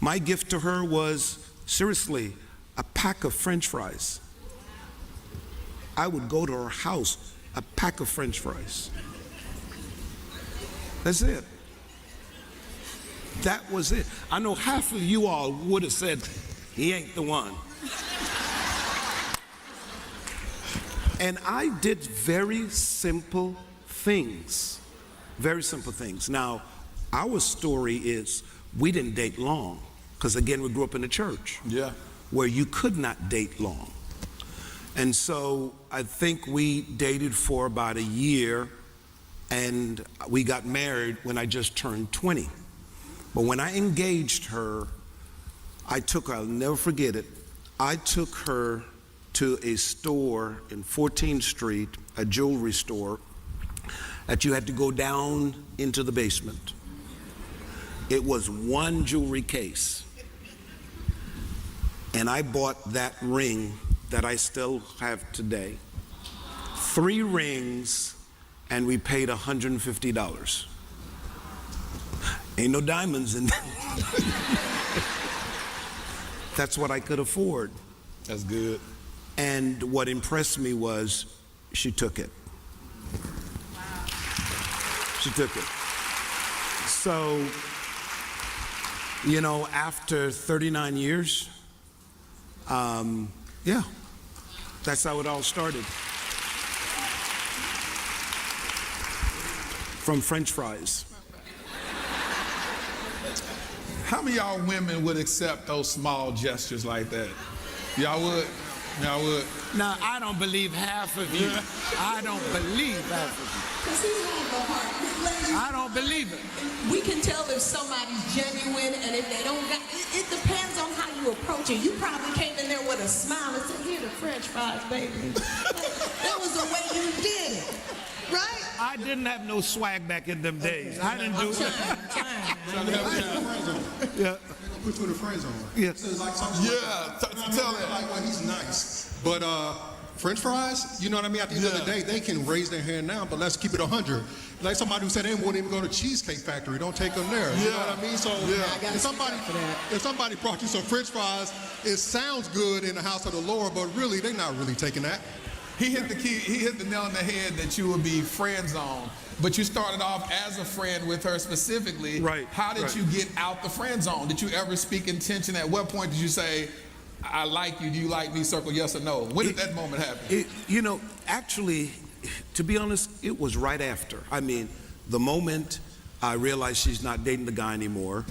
My gift to her was, seriously, a pack of French fries. I would go to her house, a pack of French fries. That's it. That was it. I know half of you all would have said, he ain't the one. And I did very simple things. Very simple things. Now, our story is we didn't date long, because again, we grew up in the church. Yeah. where you could not date long. And so I think we dated for about a year, and we got married when I just turned 20. But when I engaged her, I'll never forget it, I took her to a store in 14th Street, a jewelry store, that you had to go down into the basement. It was one jewelry case. And I bought that ring that I still have today. 3 rings, and we paid $150. Ain't no diamonds in there. That's what I could afford. That's good. And what impressed me was she took it. She took it. So, you know, after 39 years, yeah, that's how it all started. From French fries. How many of y'all women would accept those small gestures like that? Y'all would? Y'all would? Now, I don't believe half of you. I don't believe half of you. Because he's not the heart. Ladies, I don't believe it. we can tell if somebody's genuine and if they don't got, it depends on how you approach it. You probably came in there with a smile and said, here the French fries, baby. That was the way you did it, right? I didn't have no swag back in them days. I didn't do it. Yeah. Put you in the friend zone. Yeah. So it's like Tell it. Like, well, he's nice. But French fries, you know what I mean? At the end of the day, they can raise their hand now, but let's keep it 100. Like somebody who said they won't even go to Cheesecake Factory, don't take them there. You know what I mean? So if somebody brought you some French fries, it sounds good in the house of the Lord, but really, they're not really taking that. He hit the key. He hit the nail on the head that you would be friend zone, but you started off as a friend with her specifically. Right. How did you get out the friend zone? Did you ever speak intention? At what point did you say, "I like you"? Do you like me? Circle yes or no. When did that moment happen? You know, actually, to be honest, it was right after. I mean, the moment I realized she's not dating the guy anymore,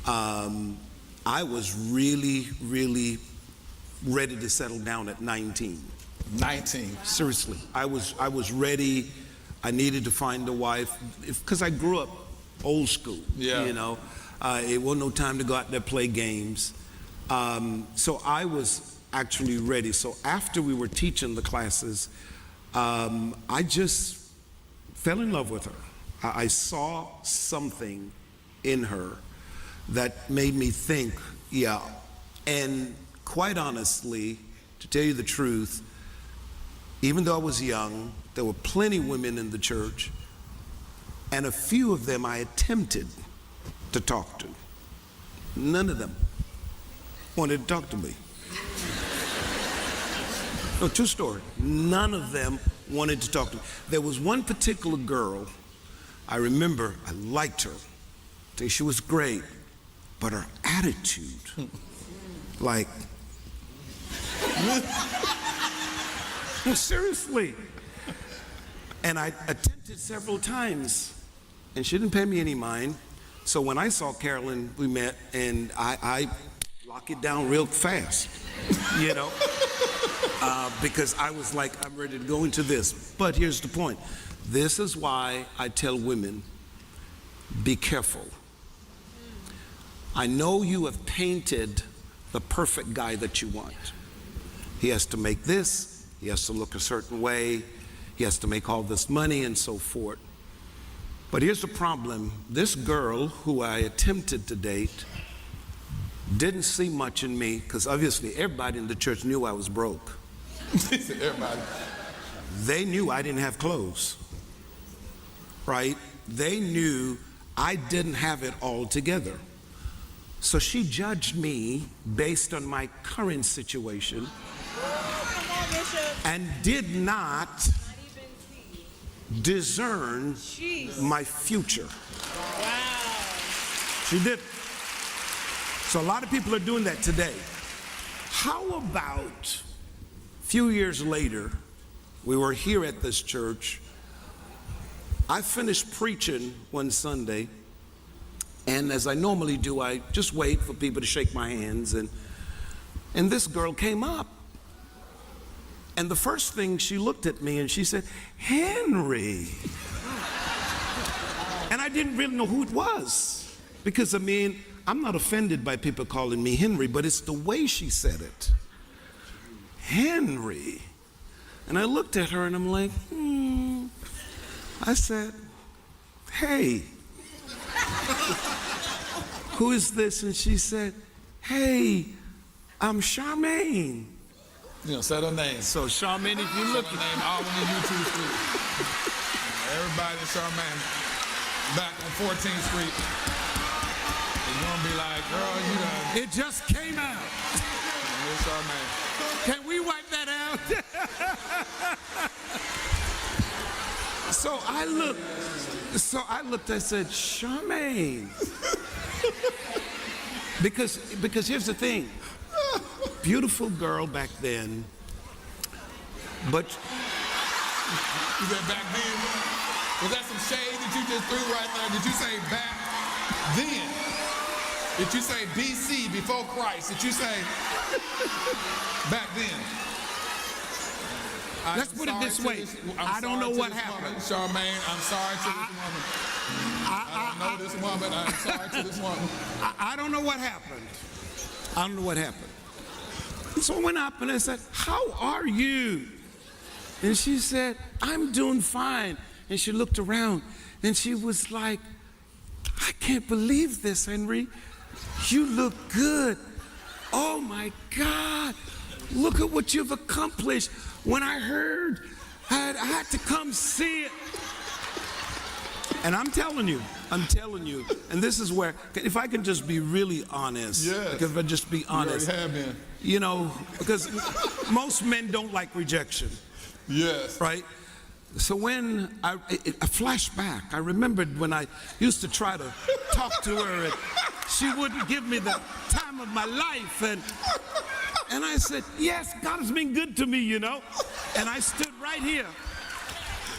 I was really, really ready to settle down at 19. 19. Seriously, I was ready. I needed to find a wife because I grew up old school. Yeah. You know, it wasn't no time to go out there play games. So I was actually ready. So after we were teaching the classes, I just fell in love with her. I saw something in her that made me think, yeah. And quite honestly, to tell you the truth, even though I was young, there were plenty of women in the church, and a few of them I attempted to talk to. None of them wanted to talk to me. No, true story. None of them wanted to talk to me. There was one particular girl, I remember I liked her. I think she was great, but her attitude, like, no, seriously. And I attempted several times, and she didn't pay me any mind. So when I saw Carolyn, we met, and I locked it down real fast, you know, because I was like, I'm ready to go into this. But here's the point. This is why I tell women, be careful. I know you have painted the perfect guy that you want. He has to make this, he has to look a certain way, he has to make all this money and so forth. But here's the problem. This girl who I attempted to date didn't see much in me, because obviously everybody in the church knew I was broke. Everybody. They knew I didn't have clothes, right? They knew I didn't have it all together. So she judged me based on my current situation and did not discern my future. She didn't. So a lot of people are doing that today. How about a few years later, we were here at this church. I finished preaching one Sunday, and as I normally do, I just wait for people to shake my hands, and And this girl came up. And the first thing, she looked at me and she said, Henry. And I didn't really know who it was. Because, I mean, I'm not offended by people calling me Henry, but it's the way she said it. Henry. And I looked at her and I'm like, I said, hey, who is this? And she said, hey, I'm Charmaine. You know, said her name. So Charmaine, if you look at her name, all on the YouTube street. Everybody in Charmaine, back on 14th Street. You're gonna be like, girl, you done. It just came out. Here's Charmaine. Can we wipe that out? So I looked, I said, Charmaine. Because here's the thing. Beautiful girl back then, but you said back then? Was that some shade that you just threw right there? Did you say back then? Did you say BC, before Christ? Did you say back then? Let's put it this way. I don't know what happened. Charmaine, I'm sorry to this woman. I don't know this woman. I'm sorry to this woman. I don't know what happened. I don't know what happened. So I went up and I said, how are you? And she said, I'm doing fine. And she looked around and she was like, I can't believe this, Henry. You look good. Oh my God. Look at what you've accomplished. When I heard, I had to come see it. And I'm telling you, and this is where, if I can just be really honest, yes. if I just be honest, you already have been. You know, because most men don't like rejection. Yes. Right? So when I flashed back, I remembered when I used to try to talk to her and she wouldn't give me the time of my life. And I said, yes, God has been good to me, you know. And I stood right here.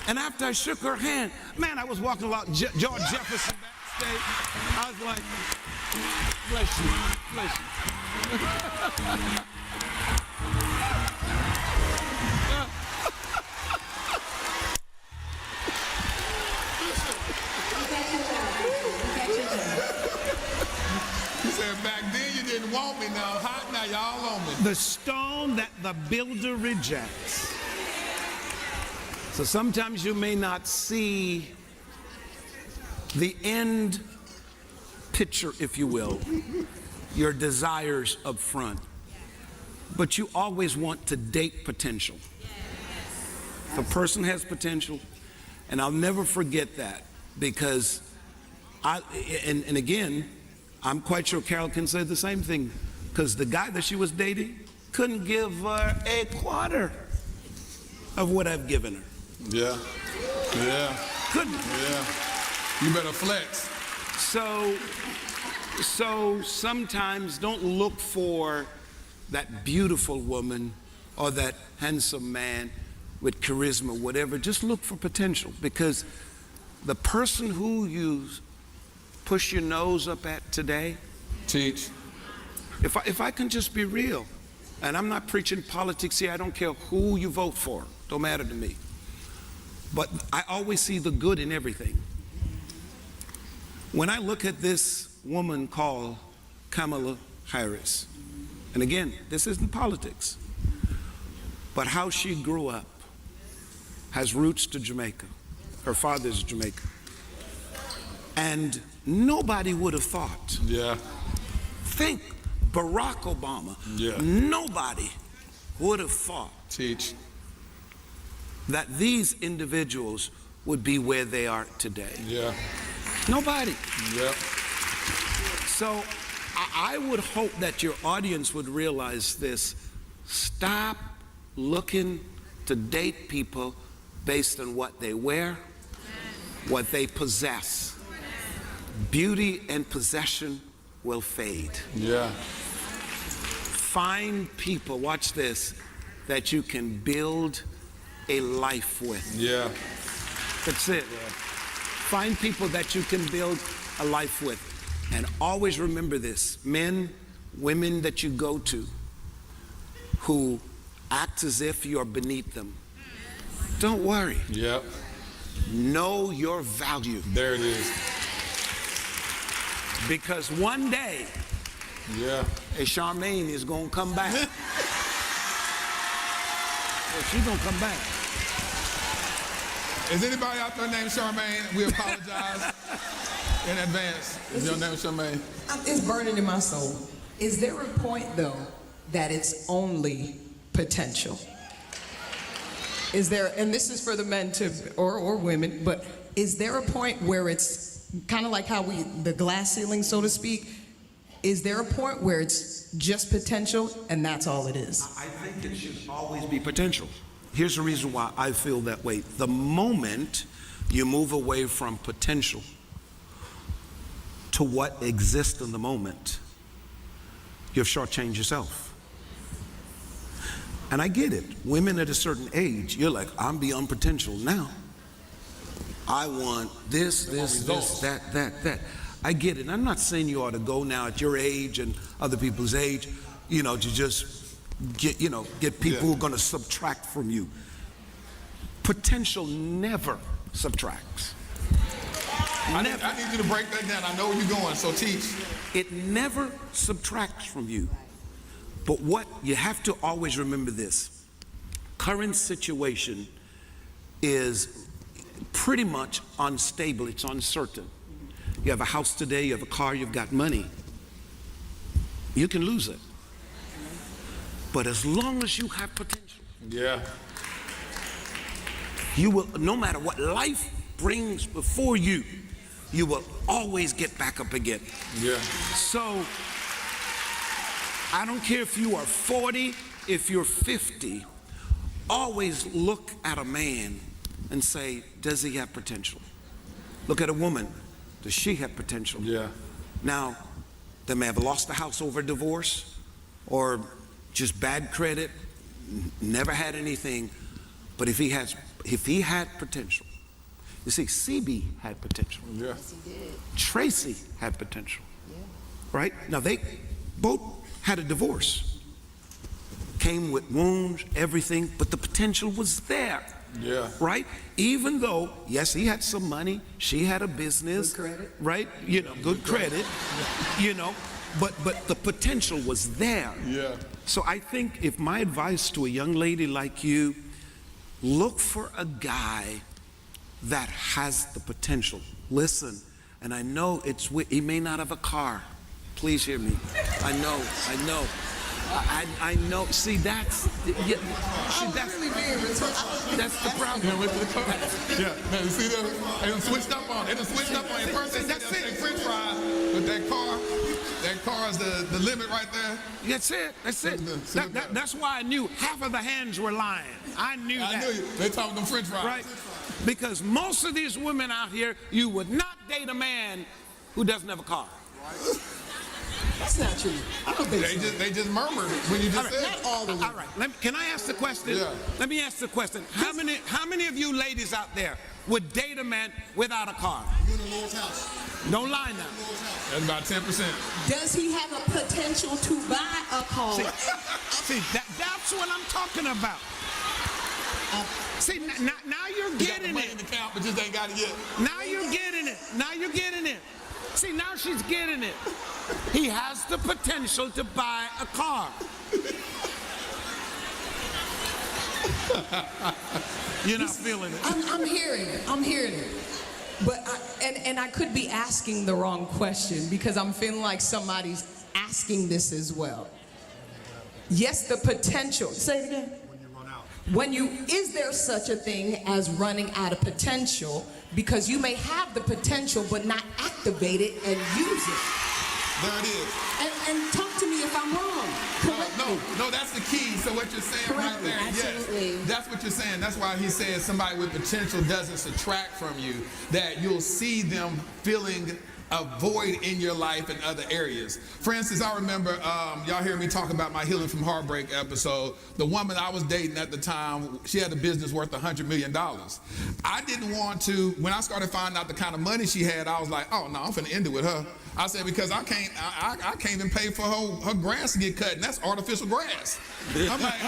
And after I shook her hand, man, I was walking along George Jefferson backstage. I was like, bless you, bless you. You said back then you didn't want me, now I'm hot, now y'all on me. The stone that the builder rejects. So sometimes you may not see the end picture, if you will, your desires up front, but you always want to date potential. If a person has potential, and I'll never forget that, because and again, I'm quite sure Carol can say the same thing, because the guy that she was dating couldn't give her a quarter of what I've given her. Yeah. Yeah. Couldn't. Yeah. You better flex. So sometimes don't look for that beautiful woman or that handsome man with charisma, whatever. Just look for potential, because the person who you push your nose up at today. Teach. If I can just be real, and I'm not preaching politics here, I don't care who you vote for, don't matter to me. But I always see the good in everything. When I look at this woman called Kamala Harris, and again, this isn't politics, but how she grew up, has roots to Jamaica. Her father's Jamaican. And nobody would have thought. Yeah. Think Barack Obama. Yeah. Nobody would have thought. Teach. That these individuals would be where they are today. Yeah. Nobody. Yeah. So I would hope that your audience would realize this. Stop looking to date people based on what they wear, what they possess. Beauty and possession will fade. Yeah. Find people, watch this, that you can build a life with. Yeah. That's it. Yeah. Find people that you can build a life with. And always remember this, men, women that you go to, who act as if you're beneath them. Don't worry. Yep. Know your value. There it is. Because one day, yeah, a Charmaine is going to come back. She's going to come back. Is anybody out there named Charmaine? We apologize in advance. Is your name Charmaine? It's burning in my soul. Is there a point, though, that it's only potential? Is there, and this is for the men to, or women, but is there a point where it's kind of like how the glass ceiling, so to speak, is there a point where it's just potential and that's all it is? I think it should always be potential. Here's the reason why I feel that way. The moment you move away from potential to what exists in the moment, you've shortchanged yourself. And I get it. Women at a certain age, you're like, I'm beyond potential now. I want this, that. I get it. And I'm not saying you ought to go now at your age and other people's age, to just get people who are going to subtract from you. Potential never subtracts. I need you to break that down. I know where you're going, so teach. It never subtracts from you. But what you have to always remember this. Current situation is pretty much unstable. It's uncertain. You have a house today, you have a car, you've got money. You can lose it. But as long as you have potential, you will, no matter what life brings before you, you will always get back up again. So I don't care if you are 40, if you're 50, always look at a man and say, does he have potential? Look at a woman, does she have potential? Now, they may have lost the house over a divorce or just bad credit, never had anything, but if he had potential. You see, CB had potential. Yes, he did. Tracy had potential. Right? Now, they both had a divorce. Came with wounds, everything, but the potential was there. Right? Even though, yes, he had some money, she had a business. Good credit. Right? Good credit. But the potential was there. So I think if my advice to a young lady like you, look for a guy that has the potential. Listen, and I know he may not have a car. Please hear me. I know. I know. See, that's the problem. Went to the car. Now you see that? They done switched up on it. First they said French fries, but that car is the limit right there. That's it. That's why I knew half of the hands were lying. I knew that. I knew you. They talking them French fries. Right. Because most of these women out here, you would not date a man who doesn't have a car. That's not true. I don't think so. They just murmured when you just said. Not all the way. All right. Can I ask the question? Let me ask the question. How many of you ladies out there would date a man without a car? You in the Lord's house. Don't lie now. That's about 10%. Does he have a potential to buy a car? See, that's what I'm talking about. See, now you're getting it. In the account, but just ain't got it yet. Now you're getting it. See, now she's getting it. He has the potential to buy a car. You're not feeling it. I'm hearing it. But I could be asking the wrong question because I'm feeling like somebody's asking this as well. Yes, the potential. Say it again. Is there such a thing as running out of potential? Because you may have the potential but not activate it and use it. There it is. And talk to me if I'm wrong. No, that's the key. So what you're saying right there, absolutely. Yes, that's what you're saying. That's why he says somebody with potential doesn't subtract from you. That you'll see them feeling a void in your life in other areas. For instance, I remember, y'all hear me talk about my Healing from Heartbreak episode. The woman I was dating at the time, she had a business worth $100 million. I didn't want to, when I started finding out the kind of money she had, I was like, oh no, I'm finna end it with her. I said, because I can't even pay for her grass to get cut, and that's artificial grass. I'm like,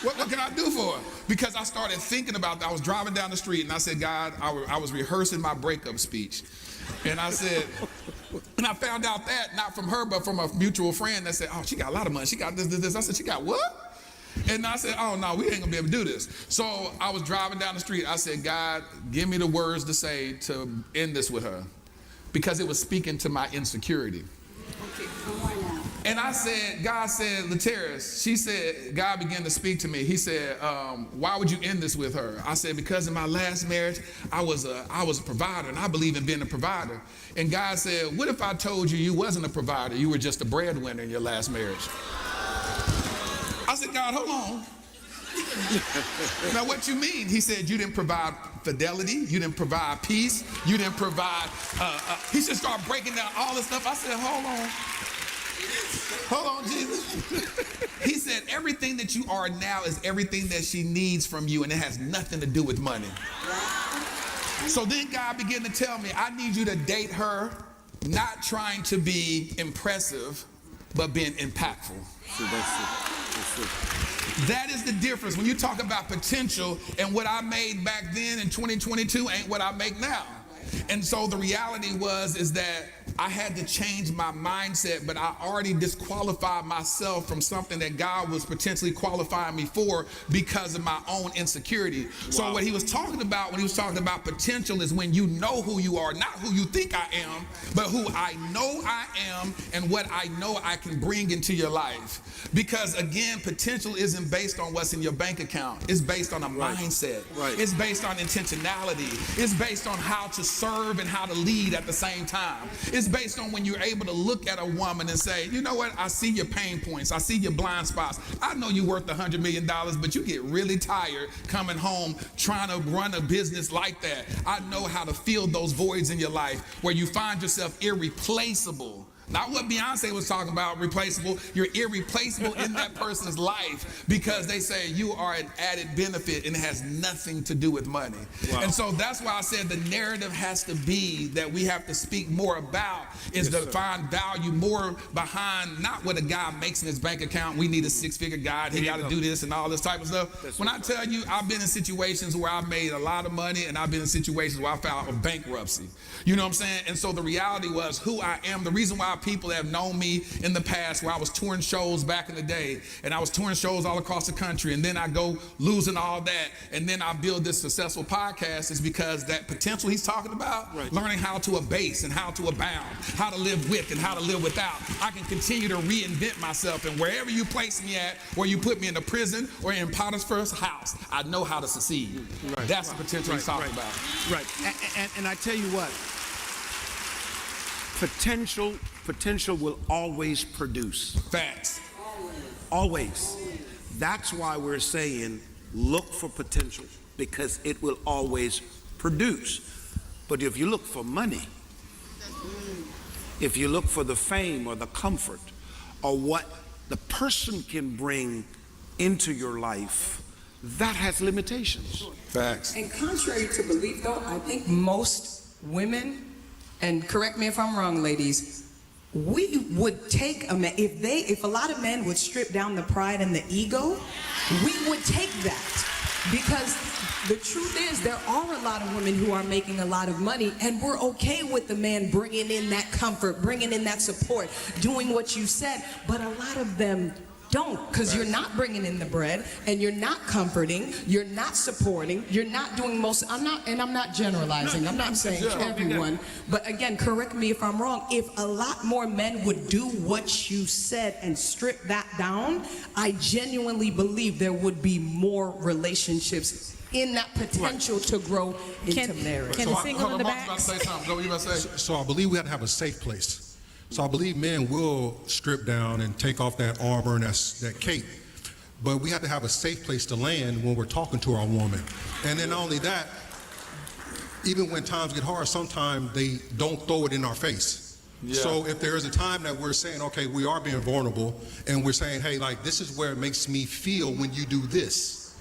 what can I do for her? Because I started thinking about that. I was driving down the street and I said, God, I was rehearsing my breakup speech. And I said, and I found out that not from her, but from a mutual friend that said, oh, she got a lot of money. She got this. I said, she got what? And I said, oh no, we ain't gonna be able to do this. So I was driving down the street. I said, God, give me the words to say to end this with her. Because it was speaking to my insecurity. Okay, come on now. And I said, God said, Lateris, she said, God began to speak to me. He said, why would you end this with her? I said, because in my last marriage, I was a provider, and I believe in being a provider. And God said, what if I told you you wasn't a provider, you were just a breadwinner in your last marriage? I said, God, hold on. Now, what you mean? He said, you didn't provide fidelity, you didn't provide peace, you didn't provide, he just started breaking down all this stuff. I said, hold on, Jesus. He said, everything that you are now is everything that she needs from you, and it has nothing to do with money. So then God began to tell me, I need you to date her, not trying to be impressive, but being impactful. So that's it. That is the difference. When you talk about potential, and what I made back then in 2022 ain't what I make now. And so the reality is that I had to change my mindset, but I already disqualified myself from something that God was potentially qualifying me for because of my own insecurity. Wow. So what he was talking about when he was talking about potential is when you know who you are, not who you think I am, but who I know I am and what I know I can bring into your life. Because again, potential isn't based on what's in your bank account. It's based on a mindset. Right. It's based on intentionality. It's based on how to serve and how to lead at the same time. It's based on when you're able to look at a woman and say, you know what, I see your pain points, I see your blind spots. I know you're worth $100 million, but you get really tired coming home trying to run a business like that. I know how to fill those voids in your life where you find yourself irreplaceable. Not what Beyonce was talking about, replaceable. You're irreplaceable in that person's life because they say you are an added benefit and it has nothing to do with money. Wow. And so that's why I said the narrative has to be that we have to speak more about is to find value more behind not what a guy makes in his bank account. We need a six-figure guy. He got to do this and all this type of stuff. When I tell you, I've been in situations where I've made a lot of money and I've been in situations where I filed a bankruptcy. You know what I'm saying? And so the reality was who I am. The reason why people have known me in the past where I was touring shows back in the day and I was touring shows all across the country and then I go losing all that and then I build this successful podcast is because that potential he's talking about, learning how to abase and how to abound, how to live with and how to live without. I can continue to reinvent myself and wherever you place me at, where you put me in a prison or in Potiphar's house, I know how to succeed. That's the potential he's talking about. Right. And I tell you what, potential will always produce. Facts. Always. That's why we're saying look for potential because it will always produce. But if you look for money, if you look for the fame or the comfort or what the person can bring into your life, that has limitations. Facts. And contrary to belief, though, I think most women, and correct me if I'm wrong, ladies, we would take a man, if a lot of men would strip down the pride and the ego, we would take that. Because the truth is there are a lot of women who are making a lot of money and we're okay with the man bringing in that comfort, bringing in that support, doing what you said, but a lot of them don't, because you're not bringing in the bread and you're not comforting, you're not supporting, you're not doing most. I'm not generalizing. I'm not saying everyone, but again, correct me if I'm wrong. If a lot more men would do what you said and strip that down, I genuinely believe there would be more relationships in that potential to grow into marriage. So I believe we have to have a safe place. So I believe men will strip down and take off that armor and that cape. But we have to have a safe place to land when we're talking to our woman. And then not only that, even when times get hard, sometimes they don't throw it in our face. Yeah. So if there is a time that we're saying, okay, we are being vulnerable, and we're saying, hey, like, this is where it makes me feel when you do this,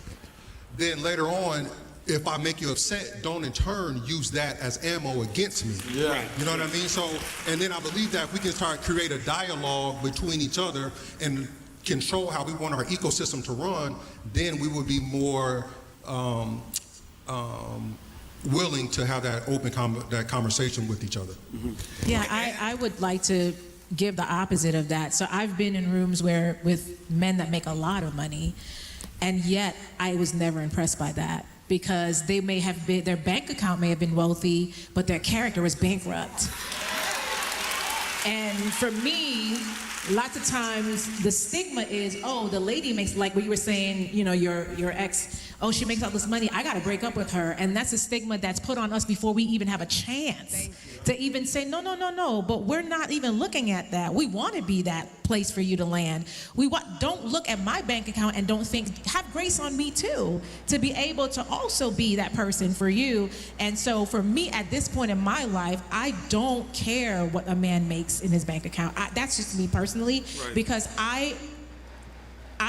then later on, if I make you upset, don't in turn use that as ammo against me. Yeah. Right. You know what I mean? So, and then I believe that we can start to create a dialogue between each other and control how we want our ecosystem to run, then we would be more willing to have that open that conversation with each other. Yeah, I would like to give the opposite of that. So I've been in rooms where with men that make a lot of money, and yet I was never impressed by that because they may have been, their bank account may have been wealthy, but their character was bankrupt. And for me, lots of times the stigma is, oh, the lady makes, like what you were saying, you know, your ex, oh, she makes all this money, I gotta break up with her. And that's a stigma that's put on us before we even have a chance to even say, no, but we're not even looking at that. We wanna be that place for you to land. Don't look at my bank account and don't think, have grace on me too, to be able to also be that person for you. And so for me at this point in my life, I don't care what a man makes in his bank account. That's just me personally, because I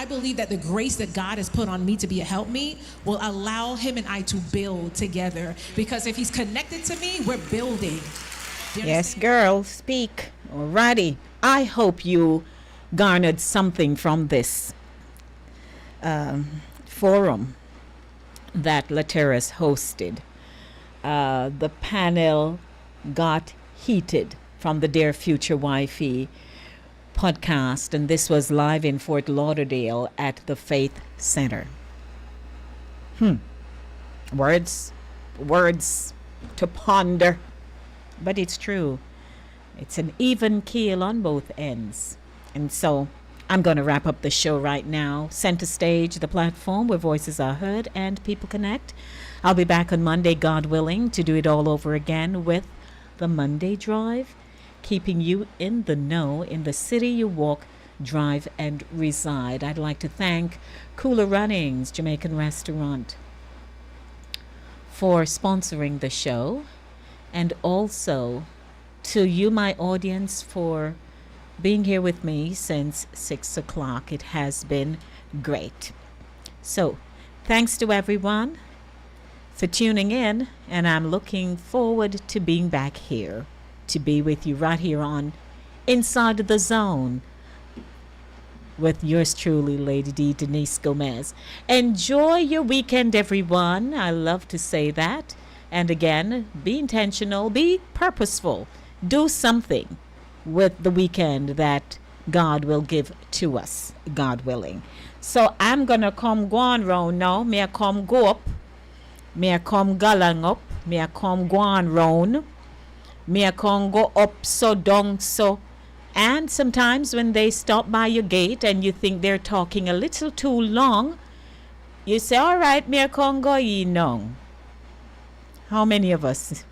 believe that the grace that God has put on me to be a helpmeet will allow him and I to build together. Because if he's connected to me, we're building. Yes, girl, speak. Alrighty. I hope you garnered something from this forum that Lateras hosted. The panel got heated from the Dear Future Wifey podcast, and this was live in Fort Lauderdale at the Faith Center. Words to ponder, but it's true. It's an even keel on both ends. And so I'm going to wrap up the show right now. Center Stage, the platform where voices are heard and people connect. I'll be back on Monday, God willing, to do it all over again with the Monday Drive, keeping you in the know in the city you walk, drive, and reside. I'd like to thank Cooler Runnings Jamaican Restaurant for sponsoring the show, and also to you, my audience, for being here with me since 6 o'clock. It has been great. So, thanks to everyone for tuning in, and I'm looking forward to being back here to be with you right here on Inside the Zone with yours truly, Lady D, Denise Gomez. Enjoy your weekend, everyone. I love to say that. And again, be intentional, be purposeful. Do something with the weekend that God will give to us, God willing. So I'm going to come go on round now. May I come go up. May I come galang up. May I come go on round. May I come go up so down so. And sometimes when they stop by your gate and you think they're talking a little too long, you say, all right, may I come go ye now. How many of us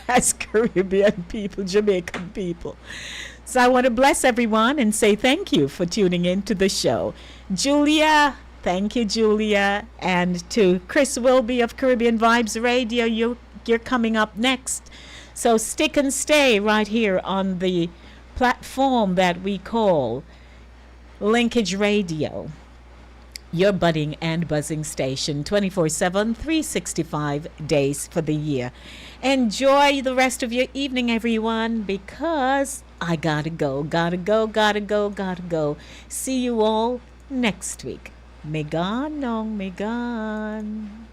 as Caribbean people, Jamaican people? So I want to bless everyone and say thank you for tuning in to the show. Julia, thank you, Julia. And to Chris Wilby of Caribbean Vibes Radio, you're coming up next. So stick and stay right here on the platform that we call Linkage Radio, your budding and buzzing station, 24/7, 365 days for the year. Enjoy the rest of your evening, everyone, because I gotta go. See you all next week. Megan, nong Megan.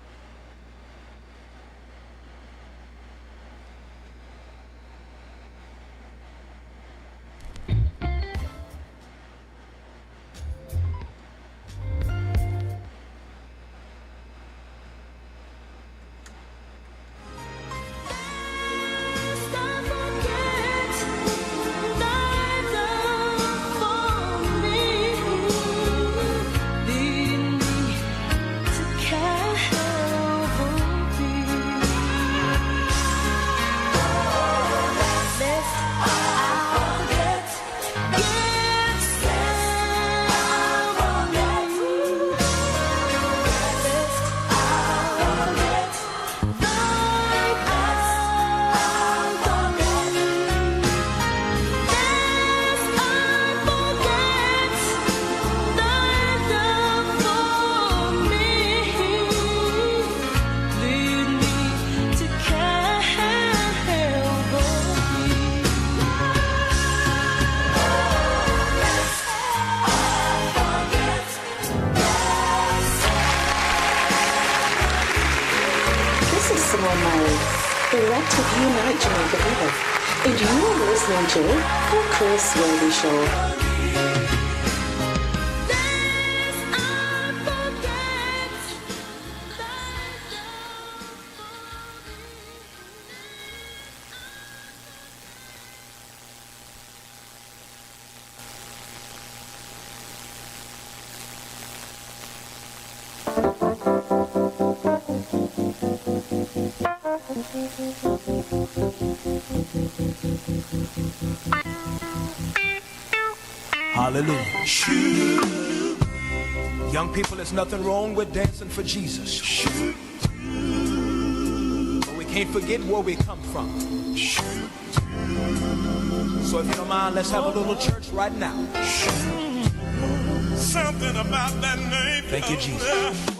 Lead me to care. Erected Unite Jamaica People. And you are listening to The Chris Worthy Show. Hallelujah. Young people, there's nothing wrong with dancing for Jesus. But we can't forget where we come from. So if you don't mind, let's have a little church right now. Something about that name. Thank you, Jesus.